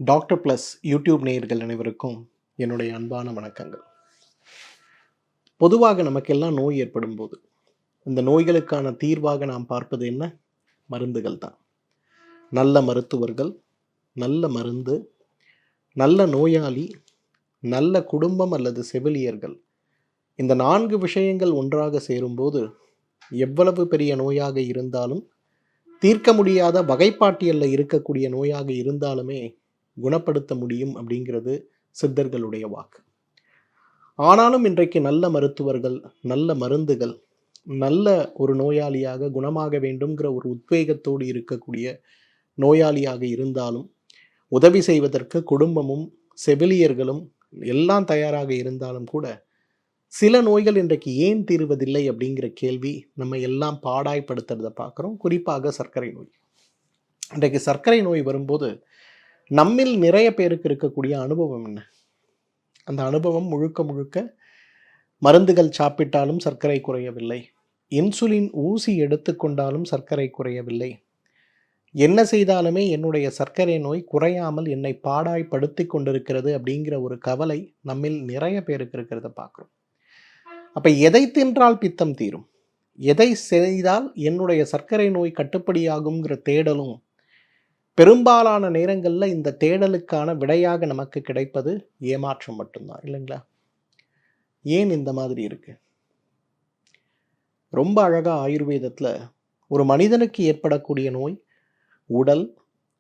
Doctor plus YouTube நேயர்கள் அனைவருக்கும் என்னுடைய அன்பான வணக்கங்கள். பொதுவாக நமக்கெல்லாம் நோய் ஏற்படும் போது இந்த நோய்களுக்கான தீர்வாக நாம் பார்ப்பது என்ன? மருந்துகள் தான். நல்ல மருத்துவர்கள், நல்ல மருந்து, நல்ல நோயாளி, நல்ல குடும்பம் அல்லது செவிலியர்கள், இந்த 4 விஷயங்கள் ஒன்றாக சேரும்போது எவ்வளவு பெரிய நோயாக இருந்தாலும், தீர்க்க முடியாத வகைப்பாட்டியலில் இருக்கக்கூடிய நோயாக இருந்தாலுமே குணப்படுத்த முடியும் அப்படிங்கிறது சித்தர்களுடைய வாக்கு. ஆனாலும் இன்றைக்கு நல்ல மருத்துவர்கள், நல்ல மருந்துகள், நல்ல ஒரு நோயாளியாக குணமாக வேண்டும்ங்கிற ஒரு உத்வேகத்தோடு இருக்கக்கூடிய நோயாளியாக இருந்தாலும், உதவி செய்வதற்கு குடும்பமும் செவிலியர்களும் எல்லாம் தயாராக இருந்தாலும் கூட சில நோய்கள் இன்றைக்கு ஏன் தீர்வதில்லை அப்படிங்கிற கேள்வி நம்ம எல்லாம் பாடாய்படுத்துறதை பார்க்குறோம். குறிப்பாக சர்க்கரை நோய். இன்றைக்கு சர்க்கரை நோய் வரும்போது நம்மில் நிறைய பேருக்கு இருக்கக்கூடிய அனுபவம் என்ன? அந்த அனுபவம் முழுக்க முழுக்க மருந்துகள் சாப்பிட்டாலும் சர்க்கரை குறையவில்லை, இன்சுலின் ஊசி எடுத்துக்கொண்டாலும் சர்க்கரை குறையவில்லை, என்ன செய்தாலுமே என்னுடைய சர்க்கரை நோய் குறையாமல் என்னை பாடாய்படுத்தி கொண்டிருக்கிறது அப்படிங்கிற ஒரு கவலை நம்மில் நிறைய பேருக்கு இருக்கிறத பார்க்குறோம். அப்போ எதை தின்றால் பித்தம் தீரும், எதை செய்தால் என்னுடைய சர்க்கரை நோய் கட்டுப்படியாகுங்கிற தேடலும் பெரும்பாலான நேரங்களில் இந்த தேடலுக்கான விடையாக நமக்கு கிடைப்பது ஏமாற்றம் மட்டும்தான், இல்லைங்களா? ஏன் இந்த மாதிரி இருக்கு? ரொம்ப அழகா ஆயுர்வேதத்தில் ஒரு மனிதனுக்கு ஏற்படக்கூடிய நோய் உடல்,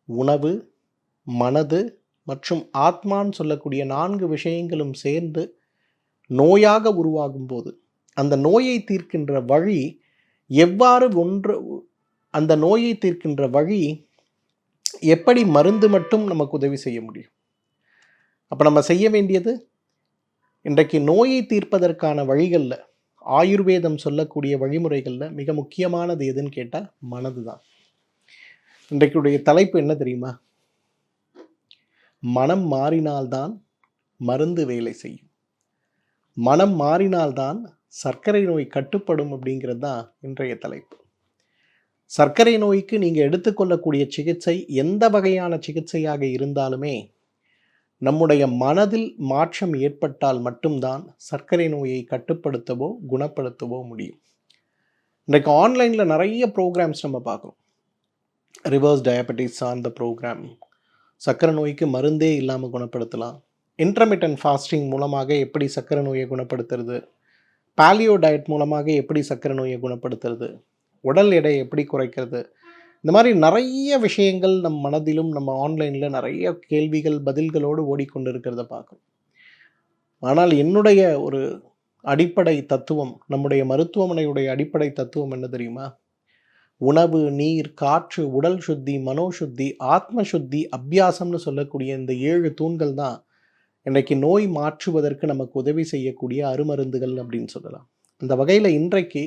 உணவு, மனது மற்றும் ஆத்மான்னு சொல்லக்கூடிய 4 விஷயங்களும் சேர்ந்து நோயாக உருவாகும் போது அந்த நோயை தீர்க்கின்ற வழி எவ்வாறு அந்த நோயை தீர்க்கின்ற வழி எப்படி மருந்து மட்டும் நமக்கு உதவி செய்ய முடியும்? அப்போ நம்ம செய்ய வேண்டியது, இன்றைக்கு நோயை தீர்ப்பதற்கான வழிகளில் ஆயுர்வேதம் சொல்லக்கூடிய வழிமுறைகளில் மிக முக்கியமானது எதுன்னு கேட்டால் மனது தான். இன்றைக்குடைய தலைப்பு என்ன தெரியுமா? மனம் மாறினால்தான் மருந்து வேலை செய்யும், மனம் மாறினால்தான் சர்க்கரை நோய் கட்டுப்படும் அப்படிங்கிறது தான் இன்றைய தலைப்பு. சர்க்கரை நோய்க்கு நீங்கள் எடுத்துக்கொள்ளக்கூடிய சிகிச்சை எந்த வகையான சிகிச்சையாக இருந்தாலுமே நம்முடைய மனதில் மாற்றம் ஏற்பட்டால் மட்டும்தான் சர்க்கரை நோயை கட்டுப்படுத்தவோ குணப்படுத்தவோ முடியும். இன்றைக்கு ஆன்லைனில் நிறைய ப்ரோக்ராம்ஸ் நம்ம பார்க்குறோம். ரிவர்ஸ் டயபெட்டிஸ் சார்ந்த ப்ரோக்ராம், சர்க்கரை நோய்க்கு மருந்தே இல்லாமல் குணப்படுத்தலாம், இன்டர்மிட்டன்ட் ஃபாஸ்டிங் மூலமாக எப்படி சர்க்கரை நோயை குணப்படுத்துறது, பாலியோ டயட் மூலமாக எப்படி சர்க்கரை நோயை குணப்படுத்துறது, உடல் எடை எப்படி குறைக்கிறது, இந்த மாதிரி நிறைய விஷயங்கள் நம் மனதிலும் நம்ம ஆன்லைனில் நிறைய கேள்விகள் பதில்களோடு ஓடிக்கொண்டு இருக்கிறத பார்க்கணும். ஆனால் என்னுடைய ஒரு அடிப்படை தத்துவம், நம்முடைய மருத்துவமனையுடைய அடிப்படை தத்துவம் என்ன தெரியுமா? உணவு, நீர், காற்று, உடல் சுத்தி, மனோசுத்தி, ஆத்ம சுத்தி, அபியாசம்னு சொல்லக்கூடிய இந்த 7 தூண்கள் தான் இன்றைக்கு நோய் மாற்றுவதற்கு நமக்கு உதவி செய்யக்கூடிய அருமருந்துகள் அப்படின்னு சொல்லலாம். இந்த வகையில் இன்றைக்கு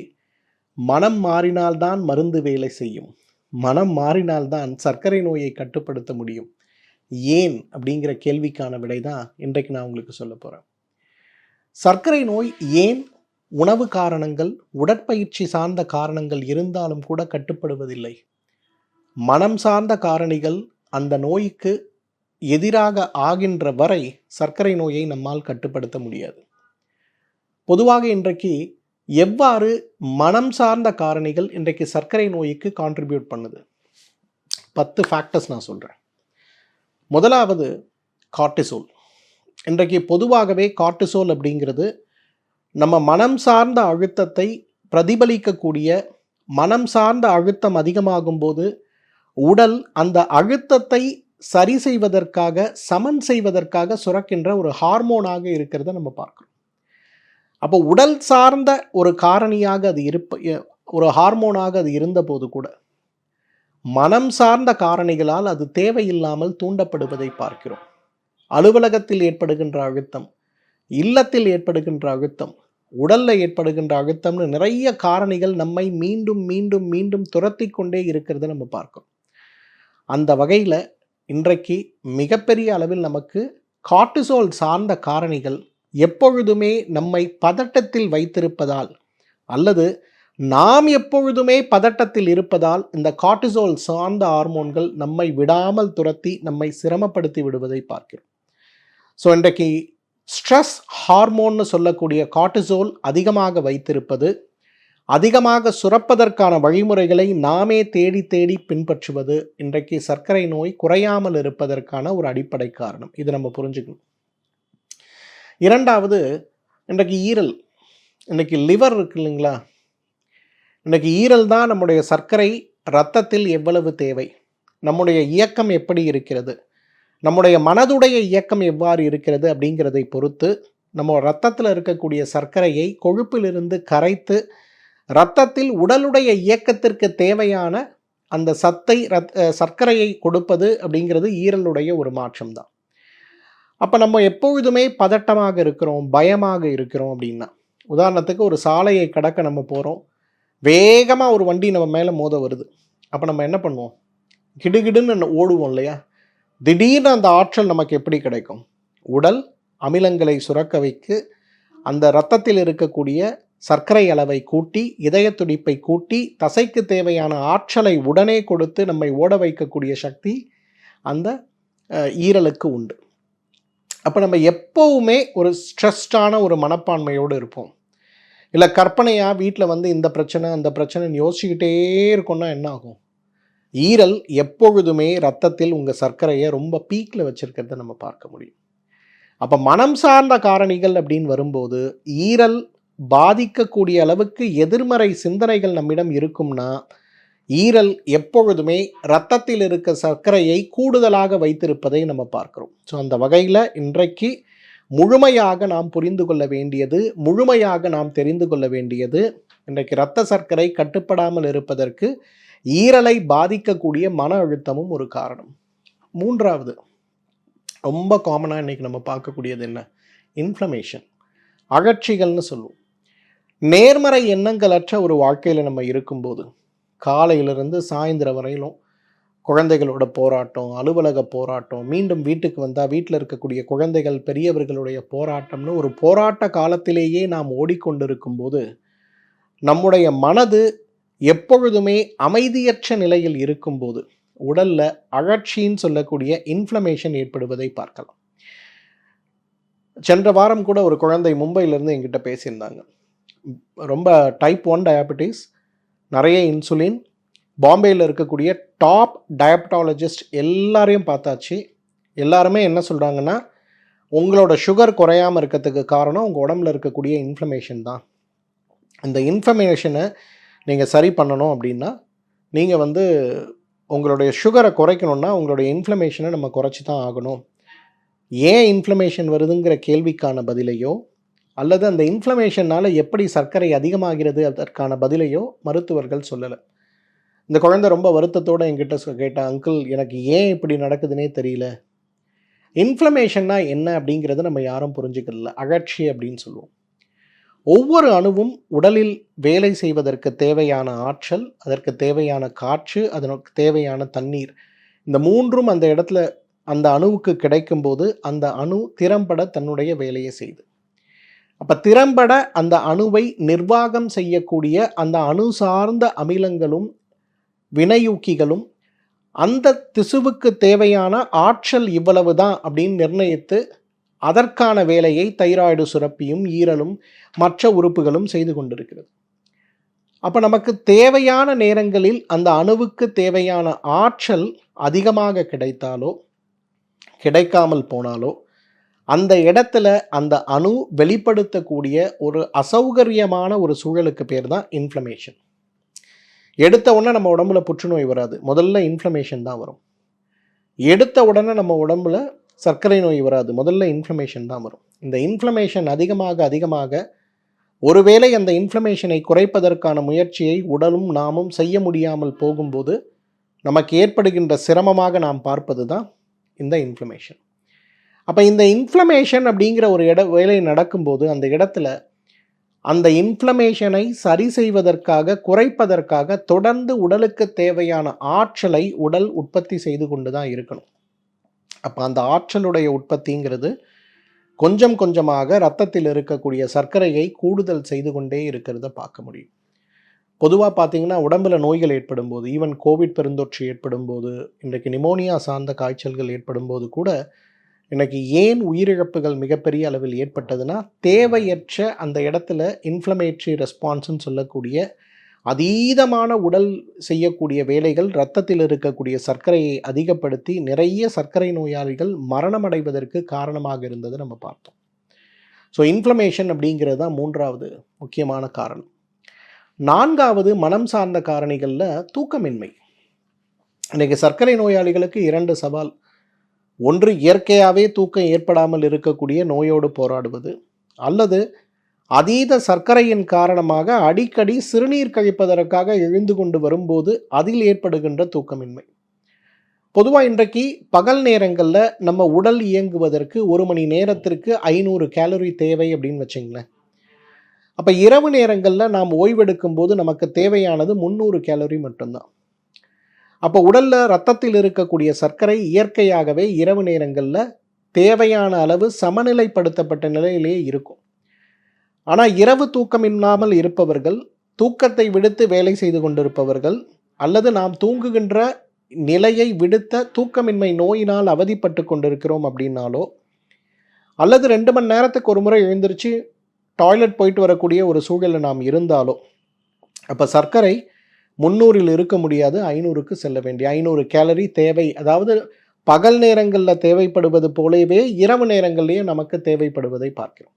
மனம் மாறினால்தான் மருந்து வேலை செய்யும், மனம் மாறினால்தான் சர்க்கரை நோயை கட்டுப்படுத்த முடியும். ஏன் அப்படிங்கிற கேள்விக்கான விடை தான் இன்றைக்கு நான் உங்களுக்கு சொல்ல போகிறேன். சர்க்கரை நோய் ஏன் உணவு காரணங்கள், உடற்பயிற்சி சார்ந்த காரணங்கள் இருந்தாலும் கூட கட்டுப்படுவதில்லை? மனம் சார்ந்த காரணிகள் அந்த நோய்க்கு எதிராக ஆகின்ற வரை சர்க்கரை நோயை நம்மால் கட்டுப்படுத்த முடியாது. பொதுவாக இன்றைக்கு எவ்வாறு மனம் சார்ந்த காரணிகள் இன்றைக்கு சர்க்கரை நோய்க்கு கான்ட்ரிபியூட் பண்ணுது? 10 ஃபேக்டர்ஸ் நான் சொல்கிறேன். முதலாவது கார்டிசோல். இன்றைக்கு பொதுவாகவே கார்டிசோல் அப்படிங்கிறது நம்ம மனம் சார்ந்த அழுத்தத்தை பிரதிபலிக்கக்கூடிய, மனம் சார்ந்த அழுத்தம் அதிகமாகும் போது உடல் அந்த அழுத்தத்தை சரி செய்வதற்காக, சமன் செய்வதற்காக சுரக்கின்ற ஒரு ஹார்மோனாக இருக்கிறத நம்ம பார்க்குறோம். அப்போ உடல் சார்ந்த ஒரு காரணியாக அது ஒரு ஹார்மோனாக அது இருந்தபோது கூட மனம் சார்ந்த காரணிகளால் அது தேவையில்லாமல் தூண்டப்படுவதை பார்க்கிறோம். அலுவலகத்தில் ஏற்படுகின்ற அழுத்தம், இல்லத்தில் ஏற்படுகின்ற அழுத்தம், உடலில் ஏற்படுகின்ற அழுத்தம்னு நிறைய காரணிகள் நம்மை மீண்டும் மீண்டும் மீண்டும் துரத்தி கொண்டே இருக்கிறத நம்ம பார்க்கிறோம். அந்த வகையில் இன்றைக்கு மிகப்பெரிய அளவில் நமக்கு கார்டிசோல் சார்ந்த காரணிகள் எப்பொழுதுமே நம்மை பதட்டத்தில் வைத்திருப்பதால் அல்லது நாம் எப்பொழுதுமே பதட்டத்தில் இருப்பதால் இந்த கார்டிசோல் சார்ந்த ஹார்மோன்கள் நம்மை விடாமல் துரத்தி நம்மை சிரமப்படுத்தி விடுவதை பார்க்கிறோம். ஸோ இன்றைக்கு ஸ்ட்ரெஸ் ஹார்மோன்னு சொல்லக்கூடிய கார்டிசோல் அதிகமாக வைத்திருப்பது, அதிகமாக சுரப்பதற்கான வழிமுறைகளை நாமே தேடி தேடி பின்பற்றுவது இன்றைக்கு சர்க்கரை நோய் குறையாமல் இருப்பதற்கான ஒரு அடிப்படை காரணம். இது நம்ம புரிஞ்சுக்கணும். இரண்டாவது, இன்றைக்கு ஈரல், இன்றைக்கி லிவர் இருக்கு இல்லைங்களா, இன்றைக்கி ஈரல் தான் நம்முடைய சர்க்கரை இரத்தத்தில் எவ்வளவு தேவை, நம்முடைய இயக்கம் எப்படி இருக்கிறது, நம்முடைய மனதுடைய இயக்கம் எவ்வாறு இருக்கிறது அப்படிங்கிறதை பொறுத்து நம்ம இரத்தத்தில் இருக்கக்கூடிய சர்க்கரையை கொழுப்பிலிருந்து கரைத்து இரத்தத்தில் உடலுடைய இயக்கத்திற்கு தேவையான அந்த சத்தை சர்க்கரையை கொடுப்பது அப்படிங்கிறது ஈரலுடைய ஒரு மாற்றம் தான். அப்போ நம்ம எப்பொழுதுமே பதட்டமாக இருக்கிறோம், பயமாக இருக்கிறோம் அப்படின்னா, உதாரணத்துக்கு ஒரு சாலையை கடக்க நம்ம போகிறோம், வேகமாக ஒரு வண்டி நம்ம மேலே மோத வருது. அப்போ நம்ம என்ன பண்ணுவோம்? கிடுகிடுன்னு ஓடுவோம் இல்லையா? திடீர்னு அந்த ஆற்றல் நமக்கு எப்படி கிடைக்கும்? உடல் அமிலங்களை சுரக்க வைத்து அந்த இரத்தத்தில் இருக்கக்கூடிய சர்க்கரை அளவை கூட்டி, இதய துடிப்பை கூட்டி, தசைக்கு தேவையான ஆற்றலை உடனே கொடுத்து நம்மை ஓட வைக்கக்கூடிய சக்தி அந்த ஈரலுக்கு உண்டு. அப்போ நம்ம எப்போவுமே ஒரு ஸ்ட்ரெஸ்டான ஒரு மனப்பான்மையோடு இருப்போம். இல்லை கற்பனையாக வீட்டில் வந்து இந்த பிரச்சனை அந்த பிரச்சனைன்னு யோசிச்சுக்கிட்டே இருக்கோன்னா என்ன ஆகும்? ஈரல் எப்பொழுதுமே ரத்தத்தில் உங்கள் சர்க்கரையை ரொம்ப பீக்கில் வச்சுருக்கிறத நம்ம பார்க்க முடியும். அப்போ மனம் சார்ந்த காரணிகள் அப்படின்னு வரும்போது ஈரல் பாதிக்கக்கூடிய அளவுக்கு எதிர்மறை சிந்தனைகள் நம்மிடம் இருக்கும்னா, ஈரல் எப்பொழுதுமே இரத்தத்தில் இருக்க சர்க்கரையை கூடுதலாக வைத்திருப்பதை நம்ம பார்க்குறோம். ஸோ அந்த வகையில் இன்றைக்கு முழுமையாக நாம் புரிந்து கொள்ள வேண்டியது, முழுமையாக நாம் தெரிந்து கொள்ள வேண்டியது, இன்றைக்கு இரத்த சர்க்கரை கட்டுப்படாமல் இருப்பதற்கு ஈரலை பாதிக்கக்கூடிய மன அழுத்தமும் ஒரு காரணம். மூன்றாவது, ரொம்ப காமனாக இன்றைக்கி நம்ம பார்க்கக்கூடியது என்ன? இன்ஃப்ளமேஷன், அழற்சிகள்னு சொல்லுவோம். நேர்மறை எண்ணங்களற்ற ஒரு வாழ்க்கையில் நம்ம இருக்கும்போது, காலையிலிருந்து சாயந்தரம் வரையிலும் குழந்தைகளோட போராட்டம், அலுவலக போராட்டம், மீண்டும் வீட்டுக்கு வந்தால் வீட்டில் இருக்கக்கூடிய குழந்தைகள் பெரியவர்களுடைய போராட்டம்னு ஒரு போராட்ட காலத்திலேயே நாம் ஓடிக்கொண்டிருக்கும் போது நம்முடைய மனது எப்பொழுதுமே அமைதியற்ற நிலையில் இருக்கும்போது உடலில் அழற்சின்னு சொல்லக்கூடிய இன்ஃப்ளமேஷன் ஏற்படுவதை பார்க்கலாம். சென்ற வாரம் கூட ஒரு குழந்தை மும்பையிலேருந்து என்கிட்ட பேசியிருந்தாங்க. ரொம்ப டைப் 1 டயபெட்டிஸ், நிறைய இன்சுலின், பாம்பேயில் இருக்கக்கூடிய டாப் டயபெட்டாலஜிஸ்ட் எல்லாரையும் பார்த்தாச்சு. எல்லாருமே என்ன சொல்கிறாங்கன்னா, உங்களோட சுகர் குறையாமல் இருக்கிறதுக்கு காரணம் உங்கள் உடம்புல இருக்கக்கூடிய இன்ஃப்ளமேஷன் தான். இந்த இன்ஃப்ளமேஷனை நீங்கள் சரி பண்ணணும் அப்படின்னா, நீங்கள் வந்து உங்களுடைய சுகரை குறைக்கணுன்னா உங்களுடைய இன்ஃப்ளமேஷனை நம்ம குறைச்சி தான் ஆகணும். ஏன் இன்ஃப்ளமேஷன் வருதுங்கிற கேள்விக்கான பதிலையோ, அல்லது அந்த இன்ஃப்ளமேஷனால் எப்படி சர்க்கரை அதிகமாகிறது அதற்கான பதிலையோ மருத்துவர்கள் சொல்லலை. இந்த குழந்தை ரொம்ப வருத்தத்தோடு என்கிட்ட கேட்டால், அங்கிள் எனக்கு ஏன் இப்படி நடக்குதுன்னே தெரியல. இன்ஃப்ளமேஷன்னா என்ன அப்படிங்கிறத நம்ம யாரும் புரிஞ்சுக்கல. அழற்சி அப்படின்னு சொல்லுவோம். ஒவ்வொரு அணுவும் உடலில் வேலை செய்வதற்கு தேவையான ஆற்றல், அதற்கு தேவையான காற்று, அதற்கு தேவையான தண்ணீர், இந்த மூன்றும் அந்த இடத்துல அந்த அணுவுக்கு கிடைக்கும்போது அந்த அணு திறம்பட தன்னுடைய வேலையை செய்யுது. அப்போ திறம்பட அந்த அணுவை நிர்வாகம் செய்யக்கூடிய அந்த அணு சார்ந்த அமிலங்களும் வினையூக்கிகளும் அந்த திசுவுக்கு தேவையான ஆற்றல் இவ்வளவு தான் அப்படின்னு நிர்ணயித்து அதற்கான வேலையை தைராய்டு சுரப்பியும் ஈரலும் மற்ற உறுப்புகளும் செய்து கொண்டிருக்கிறது. அப்போ நமக்கு தேவையான நேரங்களில் அந்த அணுவுக்கு தேவையான ஆற்றல் அதிகமாக கிடைத்தாலோ கிடைக்காமல் போனாலோ அந்த இடத்துல அந்த அணு வெளிப்படுத்தக்கூடிய ஒரு அசௌகரியமான ஒரு சூழலுக்கு பேர் தான் இன்ஃப்ளமேஷன். எடுத்த உடனே நம்ம உடம்புல புற்றுநோய் வராது, முதல்ல இன்ஃப்ளமேஷன் தான் வரும். எடுத்த உடனே நம்ம உடம்புல சர்க்கரை நோய் வராது, முதல்ல இன்ஃப்ளமேஷன் தான் வரும். இந்த இன்ஃப்ளமேஷன் அதிகமாக அதிகமாக ஒருவேளை அந்த இன்ஃப்ளமேஷனை குறைப்பதற்கான முயற்சியை உடலும் நாமும் செய்ய முடியாமல் போகும்போது நமக்கு ஏற்படுகின்ற சிரமமாக நாம் பார்ப்பது தான் இந்த இன்ஃப்ளமேஷன். அப்போ இந்த இன்ஃப்ளமேஷன் அப்படிங்கிற ஒரு வேலை நடக்கும்போது அந்த இடத்துல அந்த இன்ஃப்ளமேஷனை சரி செய்வதற்காக குறைப்பதற்காக தொடர்ந்து உடலுக்கு தேவையான ஆற்றலை உடல் உற்பத்தி செய்து கொண்டு தான் இருக்கணும். அப்போ அந்த ஆற்றலுடைய உற்பத்திங்கிறது கொஞ்சம் கொஞ்சமாக இரத்தத்தில் இருக்கக்கூடிய சர்க்கரையை கூடுதல் செய்து கொண்டே இருக்கிறத பார்க்க முடியும். பொதுவாக பார்த்தீங்கன்னா உடம்பில் நோய்கள் ஏற்படும் போது, ஈவன் கோவிட் பெருந்தொற்று ஏற்படும் போது, இன்றைக்கு நிமோனியா சார்ந்த காய்ச்சல்கள் ஏற்படும் போது கூட இன்னைக்கு ஏன் உயிரிழப்புகள் மிகப்பெரிய அளவில் ஏற்பட்டதுன்னா, தேவையற்ற அந்த இடத்துல இன்ஃப்ளமேட்டரி ரெஸ்பான்ஸ்ன்னு சொல்லக்கூடிய அதீதமான உடல் செய்யக்கூடிய வேலைகள் இரத்தத்தில் இருக்கக்கூடிய சர்க்கரையை அதிகப்படுத்தி நிறைய சர்க்கரை நோயாளிகள் மரணமடைவதற்கு காரணமாக இருந்தது நம்ம பார்த்தோம். ஸோ இன்ஃப்ளமேஷன் அப்படிங்கிறது தான் 3வது முக்கியமான காரணம். 4வது மனம் சார்ந்த காரணிகளில் தூக்கமின்மை. இன்றைக்கி சர்க்கரை நோயாளிகளுக்கு 2 சவால். ஒன்று, இயற்கையாகவே தூக்கம் ஏற்படாமல் இருக்கக்கூடிய நோயோடு போராடுவது, அல்லது அதீத சர்க்கரையின் காரணமாக அடிக்கடி சிறுநீர் கழிப்பதற்காக எழுந்து கொண்டு வரும்போது அதில் ஏற்படுகின்ற தூக்கமின்மை. பொதுவாக இன்றைக்கு பகல் நேரங்களில் நம்ம உடல் இயங்குவதற்கு 1 மணி நேரத்திற்கு 500 கேலரி தேவை அப்படின்னு வச்சுங்களேன். அப்போ இரவு நேரங்களில் நாம் ஓய்வெடுக்கும் போது நமக்கு தேவையானது 300 கேலரி மட்டும்தான். அப்போ உடலில் ரத்தத்தில் இருக்கக்கூடிய சர்க்கரை இயற்கையாகவே இரவு நேரங்களில் தேவையான அளவு சமநிலைப்படுத்தப்பட்ட நிலையிலேயே இருக்கும். ஆனால் இரவு தூக்கம் இல்லாமல் இருப்பவர்கள், தூக்கத்தை விடுத்து வேலை செய்து கொண்டிருப்பவர்கள், அல்லது நாம் தூங்குகின்ற நிலையை விடுத்த தூக்கமின்மை நோயினால் அவதிப்பட்டு கொண்டிருக்கிறோம் அப்படின்னாலோ, அல்லது 2 மணி நேரத்துக்கு ஒரு முறை எழுந்திருச்சு டாய்லெட் போயிட்டு வரக்கூடிய ஒரு சூழலில் நாம் இருந்தாலோ, அப்போ சர்க்கரை 300ல் இருக்க முடியாது, 500க்கு செல்ல வேண்டிய 500 கேலரி தேவை. அதாவது பகல் நேரங்களில் தேவைப்படுவது போலவே இரவு நேரங்கள்லேயும் நமக்கு தேவைப்படுவதை பார்க்கிறோம்.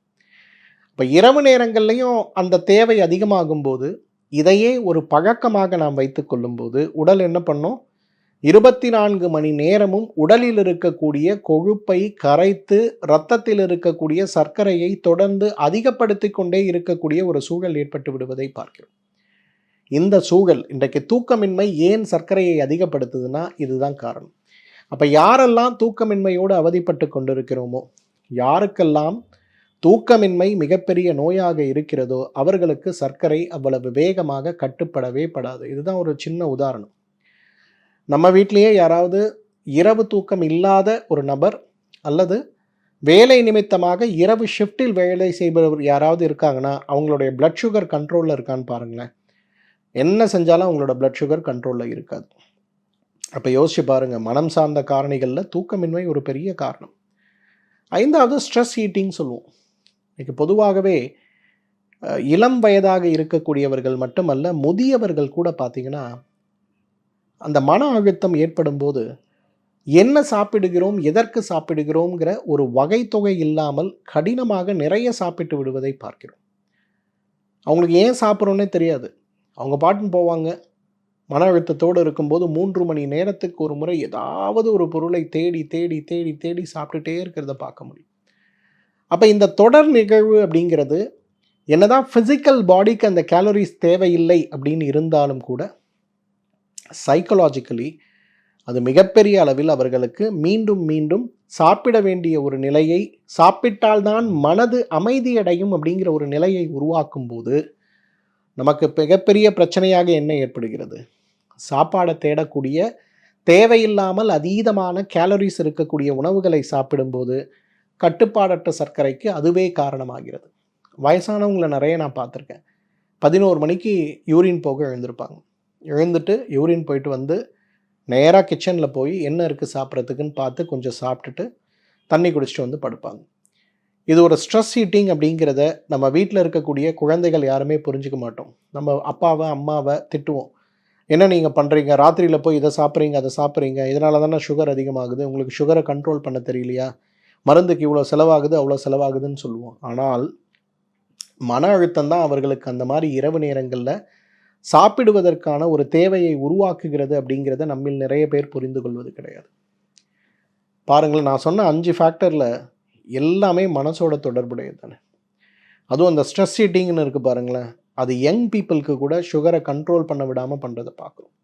இப்போ இரவு நேரங்கள்லையும் அந்த தேவை அதிகமாகும் போது, இதையே ஒரு பழக்கமாக நாம் வைத்து கொள்ளும்போது உடல் என்ன பண்ணும், 24 மணி நேரமும் உடலில் இருக்கக்கூடிய கொழுப்பை கரைத்து இரத்தத்தில் இருக்கக்கூடிய சர்க்கரையை தொடர்ந்து அதிகப்படுத்தி கொண்டே இருக்கக்கூடிய ஒரு சூழல் ஏற்பட்டு விடுவதை பார்க்கிறோம். இந்த சூழல் இன்றைக்கு தூக்கமின்மை ஏன் சர்க்கரையை அதிகப்படுத்துதுன்னா இதுதான் காரணம். அப்போ யாரெல்லாம் தூக்கமின்மையோடு அவதிப்பட்டு கொண்டிருக்கிறோமோ, யாருக்கெல்லாம் தூக்கமின்மை மிகப்பெரிய நோயாக இருக்கிறதோ அவர்களுக்கு சர்க்கரை அவ்வளவு வேகமாக கட்டுப்படவே படாது. இதுதான் ஒரு சின்ன உதாரணம். நம்ம வீட்டிலேயே யாராவது இரவு தூக்கம் இல்லாத ஒரு நபர் அல்லது வேலை நிமித்தமாக இரவு ஷிஃப்டில் வேலை செய்பவர் யாராவது இருக்காங்கன்னா அவங்களுடைய பிளட் சுகர் கண்ட்ரோலில் இருக்கான்னு பாருங்களேன். என்ன செஞ்சாலும் அவங்களோட பிளட் சுகர் கண்ட்ரோலில் இருக்காது. அப்போ யோசிச்சு பாருங்கள், மனம் சார்ந்த காரணிகளில் தூக்கமின்மை ஒரு பெரிய காரணம். 5வது ஸ்ட்ரெஸ் ஈட்டிங் சொல்லுவோம். இன்றைக்கி பொதுவாகவே இளம் வயதாக இருக்கக்கூடியவர்கள் மட்டுமல்ல, முதியவர்கள் கூட பார்த்திங்கன்னா அந்த மன அழுத்தம் ஏற்படும் போது என்ன சாப்பிடுகிறோம், எதற்கு சாப்பிடுகிறோங்கிற ஒரு வகைத்தொகை இல்லாமல் கடினமாக நிறைய சாப்பிட்டு விடுவதை பார்க்கிறோம். அவங்களுக்கு ஏன் சாப்பிட்றோன்னே தெரியாது. அவங்க பாட்டுன்னு போவாங்க. மன அழுத்தத்தோடு இருக்கும்போது 3 மணி நேரத்துக்கு ஒரு முறை ஏதாவது ஒரு பொருளை தேடி தேடி தேடி தேடி சாப்பிட்டுட்டே இருக்கிறத பார்க்க முடியும். அப்போ இந்த தொடர் நிகழ்வு அப்படிங்கிறது என்னதான் ஃபிசிக்கல் பாடிக்கு அந்த கேலரிஸ் தேவையில்லை அப்படின்னு இருந்தாலும் கூட சைக்கலாஜிக்கலி அது மிகப்பெரிய அளவில் அவர்களுக்கு மீண்டும் மீண்டும் சாப்பிட வேண்டிய ஒரு நிலையை, சாப்பிட்டால்தான் மனது அமைதியடையும் அப்படிங்கிற ஒரு நிலையை உருவாக்கும் போது நமக்கு மிகப்பெரிய பிரச்சனையாக என்ன ஏற்படுகிறது, சாப்பாடை தேடக்கூடிய தேவையில்லாமல் அதீதமான கேலரிஸ் இருக்கக்கூடிய உணவுகளை சாப்பிடும்போது கட்டுப்பாடற்ற சர்க்கரைக்கு அதுவே காரணமாகிறது. வயசானவங்களை நிறைய நான் பார்த்துருக்கேன். 11 மணிக்கு யூரின் போக எழுந்திருப்பாங்க. எழுந்துட்டு யூரின் போயிட்டு வந்து நேராக கிச்சனில் போய் என்ன இருக்குது சாப்பிட்றதுக்குன்னு பார்த்து கொஞ்சம் சாப்பிட்டுட்டு தண்ணி குடிச்சிட்டு வந்து படுப்பாங்க. இது ஒரு ஸ்ட்ரெஸ் ஈட்டிங் அப்படிங்கிறத நம்ம வீட்டில் இருக்கக்கூடிய குழந்தைகள் யாருமே புரிஞ்சுக்க மாட்டோம். நம்ம அப்பாவை அம்மாவை திட்டுவோம். என்ன நீங்கள் பண்ணுறீங்க, ராத்திரியில் போய் இதை சாப்பிட்றீங்க அதை சாப்பிட்றீங்க, இதனால தானே சுகர் அதிகமாகுது, உங்களுக்கு சுகரை கண்ட்ரோல் பண்ண தெரியலையா, மருந்துக்கு இவ்வளோ செலவாகுது அவ்வளோ செலவாகுதுன்னு சொல்லுவோம். ஆனால் மன அழுத்தம் தான் அவர்களுக்கு அந்த மாதிரி இரவு நேரங்களில் சாப்பிடுவதற்கான ஒரு தேவையை உருவாக்குகிறது அப்படிங்கிறத நம்மில் நிறைய பேர் புரிந்து கொள்வது கிடையாது. பாருங்களேன், நான் சொன்ன 5 ஃபேக்டரில் எல்லாமே மனசோட தொடர்புடையது தானே. அதுவும் அந்த ஸ்ட்ரெஸ் ஈட்டிங்னு இருக்குது பாருங்களேன், அது யங் பீப்புளுக்கு கூட சுகரை கண்ட்ரோல் பண்ண விடாமல் பண்ணுறதை பார்க்குறோம்.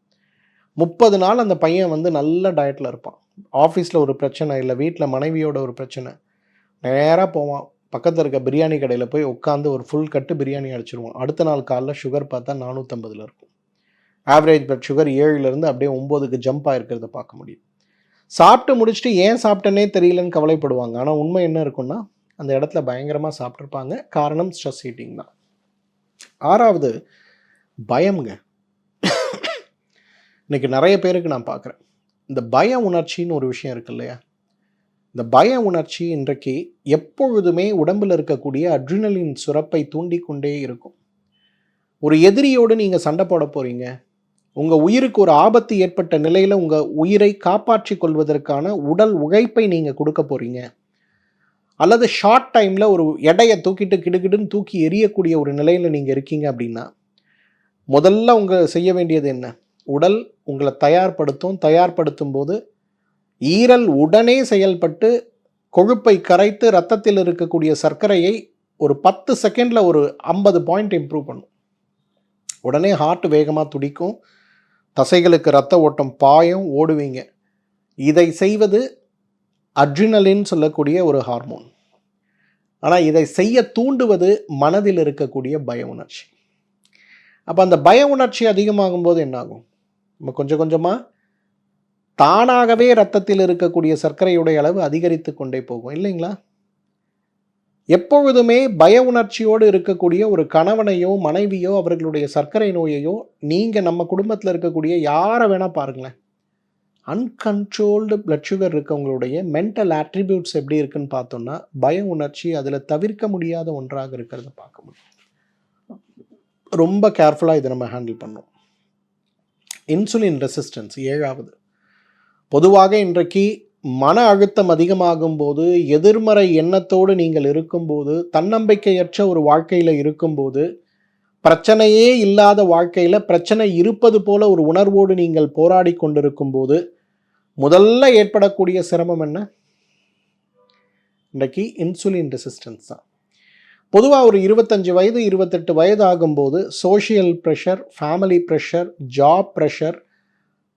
30 நாள் அந்த பையன் வந்து நல்ல டயட்டில் இருப்பான். ஆஃபீஸில் ஒரு பிரச்சனை, இல்லை வீட்டில் மனைவியோட ஒரு பிரச்சனை, நேராக போவான், பக்கத்தில் இருக்க பிரியாணி கடையில் போய் உட்காந்து ஒரு ஃபுல் கட்டு பிரியாணி அடிச்சிருவான். அடுத்த நாள் காலைல சுகர் பார்த்தா 450 இருக்கும். ஆவரேஜ் பிளட் சுகர் 7லேருந்து அப்படியே 9க்கு ஜம்ப் ஆகிருக்கிறத பார்க்க முடியும். சாப்பிட்டு முடிச்சுட்டு ஏன் சாப்பிட்டேனே தெரியலன்னு கவலைப்படுவாங்க. ஆனால் உண்மை என்ன இருக்குன்னா அந்த இடத்துல பயங்கரமாக சாப்பிட்ருப்பாங்க. காரணம் ஸ்ட்ரெஸ் ஈட்டிங் தான். 6வது பயம்ங்க. இன்றைக்கி நிறைய பேருக்கு நான் பார்க்குறேன், இந்த பய உணர்ச்சின்னு ஒரு விஷயம் இருக்கு இல்லையா? இந்த பய உணர்ச்சி இன்றைக்கு எப்பொழுதுமே உடம்பில் இருக்கக்கூடிய அட்ரினலின் சுரப்பை தூண்டிக்கொண்டே இருக்கும். ஒரு எதிரியோடு நீங்கள் சண்டை போட போகிறீங்க, உங்கள் உயிருக்கு ஒரு ஆபத்து ஏற்பட்ட நிலையில் உங்கள் உயிரை காப்பாற்றி கொள்வதற்கான உடல் உழைப்பை நீங்கள் கொடுக்க போகிறீங்க, அல்லது ஷார்ட் டைமில் ஒரு எடையை தூக்கிட்டு கிடுகிடுன்னு தூக்கி எறியக்கூடிய ஒரு நிலையில் நீங்கள் இருக்கீங்க அப்படின்னா, முதல்ல உங்கள் செய்ய வேண்டியது என்ன? உடல் உங்களை தயார்படுத்தும் போது ஈரல் உடனே செயல்பட்டு கொழுப்பை கரைத்து இரத்தத்தில் இருக்கக்கூடிய சர்க்கரையை ஒரு 10 செகண்டில் ஒரு 50 பாயிண்ட் இம்ப்ரூவ் பண்ணும். உடனே ஹார்ட் வேகமாக துடிக்கும், தசைகளுக்கு இரத்த ஓட்டம் பாயும், ஓடுவீங்க. இதை செய்வது அட்ரினலின் சொல்லக்கூடிய ஒரு ஹார்மோன். ஆனால் இதை செய்ய தூண்டுவது மனதில் இருக்கக்கூடிய பய உணர்ச்சி. அப்போ அந்த பய உணர்ச்சி அதிகமாகும் போது என்னாகும்? நம்ம கொஞ்சம் கொஞ்சமாக தானாகவே இரத்தத்தில் இருக்கக்கூடிய சர்க்கரையுடைய அளவு அதிகரித்து கொண்டே போகும் இல்லைங்களா? எப்பொழுதுமே பய உணர்ச்சியோடு இருக்கக்கூடிய ஒரு கணவனையோ மனைவியோ அவர்களுடைய சர்க்கரை நோயையோ நீங்கள் நம்ம குடும்பத்தில் இருக்கக்கூடிய யாரை வேணால் பாருங்களேன், அன்கண்ட்ரோல்டு பிளட் சுகர் இருக்கவங்களுடைய மென்டல் ஆட்ரிபியூட்ஸ் எப்படி இருக்குன்னு பார்த்தோம்னா பய உணர்ச்சி அதில் தவிர்க்க முடியாத ஒன்றாக இருக்கிறத பார்க்க முடியும். ரொம்ப கேர்ஃபுல்லாக இதை நம்ம ஹேண்டில் பண்ணோம். இன்சுலின் ரெசிஸ்டன்ஸ் 7வது. பொதுவாக இன்றைக்கு மன அழுத்தம் அதிகமாகும் போது, எதிர்மறை எண்ணத்தோடு நீங்கள் இருக்கும்போது, தன்னம்பிக்கையற்ற ஒரு வாழ்க்கையில் இருக்கும்போது, பிரச்சனையே இல்லாத வாழ்க்கையில் பிரச்சனை இருப்பது போல ஒரு உணர்வோடு நீங்கள் போராடி கொண்டிருக்கும் போது முதல்ல ஏற்படக்கூடிய சிரமம் என்ன? இன்றைக்கு இன்சுலின் ரெசிஸ்டன்ஸ் தான். பொதுவாக ஒரு 25 வயது 28 வயது ஆகும்போது social pressure, family pressure, job pressure,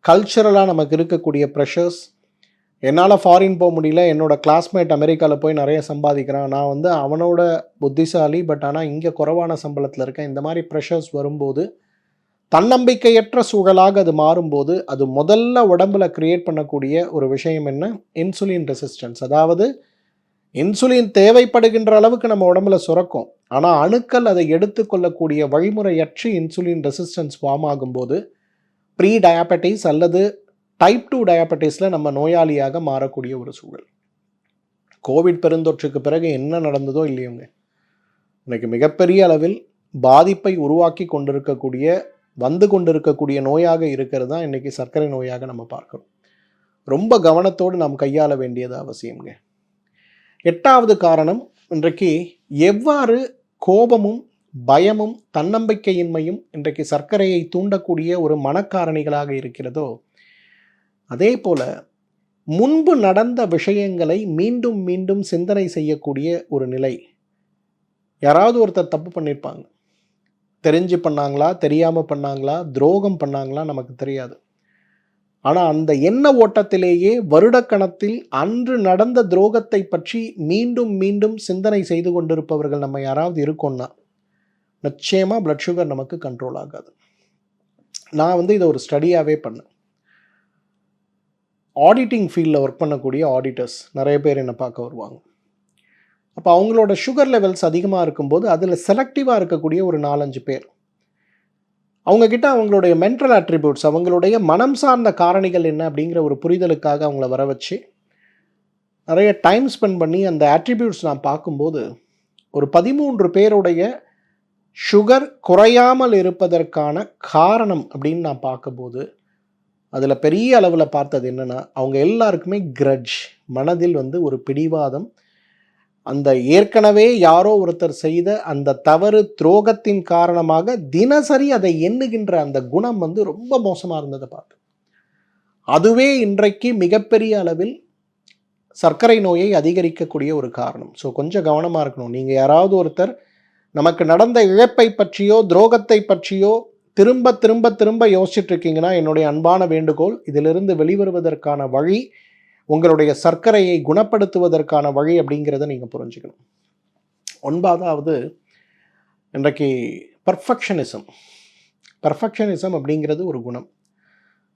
கல்ச்சுரலாக நமக்கு இருக்கக்கூடிய ப்ரெஷர்ஸ், என்னால் ஃபாரின் போக முடியல, என்னோடய கிளாஸ்மேட் அமெரிக்காவில் போய் நிறைய சம்பாதிக்கிறான், நான் அவனோட புத்திசாலி பட் ஆனால் இங்கே குறைவான சம்பளத்தில் இருக்கேன், இந்த மாதிரி ப்ரெஷர்ஸ் வரும்போது தன்னம்பிக்கையற்ற சூழலாக அது மாறும்போது அது முதல்ல உடம்பில் க்ரியேட் பண்ணக்கூடிய ஒரு விஷயம் என்ன? Insulin resistance. அதாவது இன்சுலின் தேவைப்படுகின்ற அளவுக்கு நம்ம உடம்புல சுரக்கும், ஆனால் அணுக்கள் அதை எடுத்துக்கொள்ளக்கூடிய வழிமுறையற்று இன்சுலின் ரெசிஸ்டன்ஸ் ஃபார்ம் ஆகும்போது ப்ரீ டயாபெட்டிஸ் அல்லது டைப் 2 டயாபெட்டிஸில் நம்ம நோயாளியாக மாறக்கூடிய ஒரு சூழல். கோவிட் பெருந்தொற்றுக்கு பிறகு என்ன நடந்ததோ இல்லையோங்க, இன்றைக்கு மிகப்பெரிய அளவில் பாதிப்பை உருவாக்கி கொண்டிருக்கக்கூடிய நோயாக இருக்கிறது தான் இன்றைக்கி சர்க்கரை நோயாக நம்ம பார்க்குறோம். ரொம்ப கவனத்தோடு நாம் கையாள வேண்டியது அவசியம்ங்க. 8வது காரணம், இன்றைக்கு எவ்வாறு கோபமும் பயமும் தன்னம்பிக்கையின்மையும் இன்றைக்கு சர்க்கரையை தூண்டக்கூடிய ஒரு மனக்காரணிகளாக இருக்கிறதோ, அதே போல முன்பு நடந்த விஷயங்களை மீண்டும் மீண்டும் சிந்தனை செய்யக்கூடிய ஒரு நிலை. யாராவது ஒருத்தர் தப்பு பண்ணியிருப்பாங்க, தெரிஞ்சு பண்ணாங்களா தெரியாமல் பண்ணாங்களா துரோகம் பண்ணாங்களா நமக்கு தெரியாது, ஆனால் அந்த எண்ண ஓட்டத்திலேயே வருடக்கணத்தில் அன்று நடந்த துரோகத்தை பற்றி மீண்டும் மீண்டும் சிந்தனை செய்து கொண்டிருப்பவர்கள் நம்ம யாராவது இருக்கோம்னா நிச்சயமாக பிளட் சுகர் நமக்கு கண்ட்ரோல் ஆகாது. நான் இதை ஒரு ஸ்டடியாகவே பண்ணேன். ஆடிட்டிங் ஃபீல்டில் ஒர்க் பண்ணக்கூடிய ஆடிட்டர்ஸ் நிறைய பேர் என்னை பார்க்க வருவாங்க. அப்போ அவங்களோட சுகர் லெவல்ஸ் அதிகமாக இருக்கும்போது அதில் செலக்டிவாக இருக்கக்கூடிய ஒரு 4-5 பேர், அவங்கக்கிட்ட அவங்களுடைய மென்டல் அட்ரிபியூட்ஸ், அவங்களுடைய மனம் சார்ந்த காரணிகள் என்ன அப்படிங்கிற ஒரு புரிதலுக்காக அவங்கள வர வச்சு நிறைய டைம் ஸ்பெண்ட் பண்ணி அந்த அட்ரிபியூட்ஸ் நான் பார்க்கும்போது ஒரு 13 பேருடைய சுகர் குறையாமல் இருப்பதற்கான காரணம் அப்படின்னு நான் பார்க்கும்போது அதில் பெரிய அளவில் பார்த்தது என்னென்னா, அவங்க எல்லாருக்குமே கிரட்ஜ், மனதில் ஒரு பிடிவாதம், அந்த ஏற்கனவே யாரோ ஒருத்தர் செய்த அந்த தவறு துரோகத்தின் காரணமாக தினசரி அதை எண்ணுகின்ற அந்த குணம் ரொம்ப மோசமாக இருந்ததை பார்த்து, அதுவே இன்றைக்கு மிகப்பெரிய அளவில் சர்க்கரை நோயை அதிகரிக்கக்கூடிய ஒரு காரணம். ஸோ கொஞ்சம் கவனமாக இருக்கணும். நீங்கள் யாராவது ஒருத்தர் நமக்கு நடந்த இழப்பை பற்றியோ துரோகத்தை பற்றியோ திரும்ப திரும்ப திரும்ப யோசிச்சுட்டு இருக்கீங்கன்னா, என்னுடைய அன்பான வேண்டுகோள், இதிலிருந்து வெளிவருவதற்கான வழி, உங்களுடைய சர்க்கரையை குணப்படுத்துவதற்கான வழி அப்படிங்கிறத நீங்கள் புரிஞ்சுக்கணும். 9வது, இன்றைக்கு பர்ஃபெக்ஷனிசம் அப்படிங்கிறது ஒரு குணம்.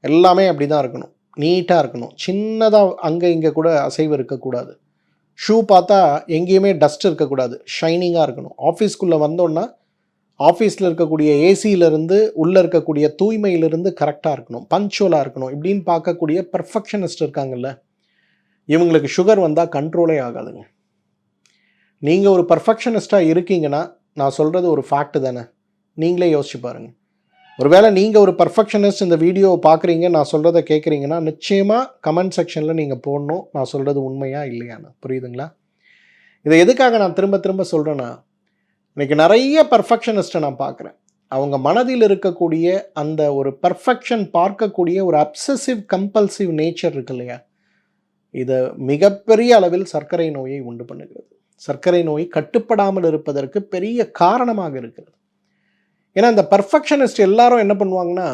எல்லாமே அப்படி தான் இருக்கணும், நீட்டாக இருக்கணும், சின்னதாக அங்கே இங்கே கூட அசைவு இருக்கக்கூடாது. ஷூ பார்த்தா எங்கேயுமே டஸ்ட் இருக்கக்கூடாது, ஷைனிங்காக இருக்கணும். ஆஃபீஸ்க்குள்ளே வந்தோன்னா ஆஃபீஸில் இருக்கக்கூடிய ஏசியிலிருந்து உள்ளே இருக்கக்கூடிய தூய்மையிலிருந்து கரெக்டாக இருக்கணும், பஞ்சுவலாக இருக்கணும் இப்படின்னு பார்க்கக்கூடிய பெர்ஃபெக்ஷனிஸ்ட் இருக்காங்கல்ல, இவங்களுக்கு சுகர் வந்தால் கண்ட்ரோலே ஆகாதுங்க. நீங்கள் ஒரு பெர்ஃபெக்ஷனிஸ்ட்டாக இருக்கீங்கன்னா நான் சொல்கிறது ஒரு ஃபேக்ட் தானே, நீங்களே யோசிச்சு பாருங்கள். ஒருவேளை நீங்கள் ஒரு பெர்ஃபெக்ஷனிஸ்ட் இந்த வீடியோவை பார்க்குறீங்க, நான் சொல்கிறத கேட்குறீங்கன்னா நிச்சயமாக கமெண்ட் செக்ஷனில் நீங்கள் போடணும் நான் சொல்கிறது உண்மையா இல்லையான்னு. புரியுதுங்களா? இதை எதுக்காக நான் திரும்ப திரும்ப சொல்கிறேன்னா, இன்றைக்கி நிறைய பெர்ஃபெக்ஷனிஸ்ட்டை நான் பார்க்குறேன். அவங்க மனதில் இருக்கக்கூடிய அந்த ஒரு பெர்ஃபெக்ஷன் பார்க்கக்கூடிய ஒரு அப்சசிவ் கம்பல்சிவ் நேச்சர் இருக்கு இல்லையா, இது மிகப்பெரிய அளவில் சர்க்கரை நோயை உண்டு பண்ணுகிறது. சர்க்கரை நோய் கட்டுப்படாமல் இருப்பதற்கு பெரிய காரணமாக இருக்கிறது. ஏன்னா இந்த பர்ஃபெக்ஷனிஸ்ட் எல்லாரும் என்ன பண்ணுவாங்கன்னா,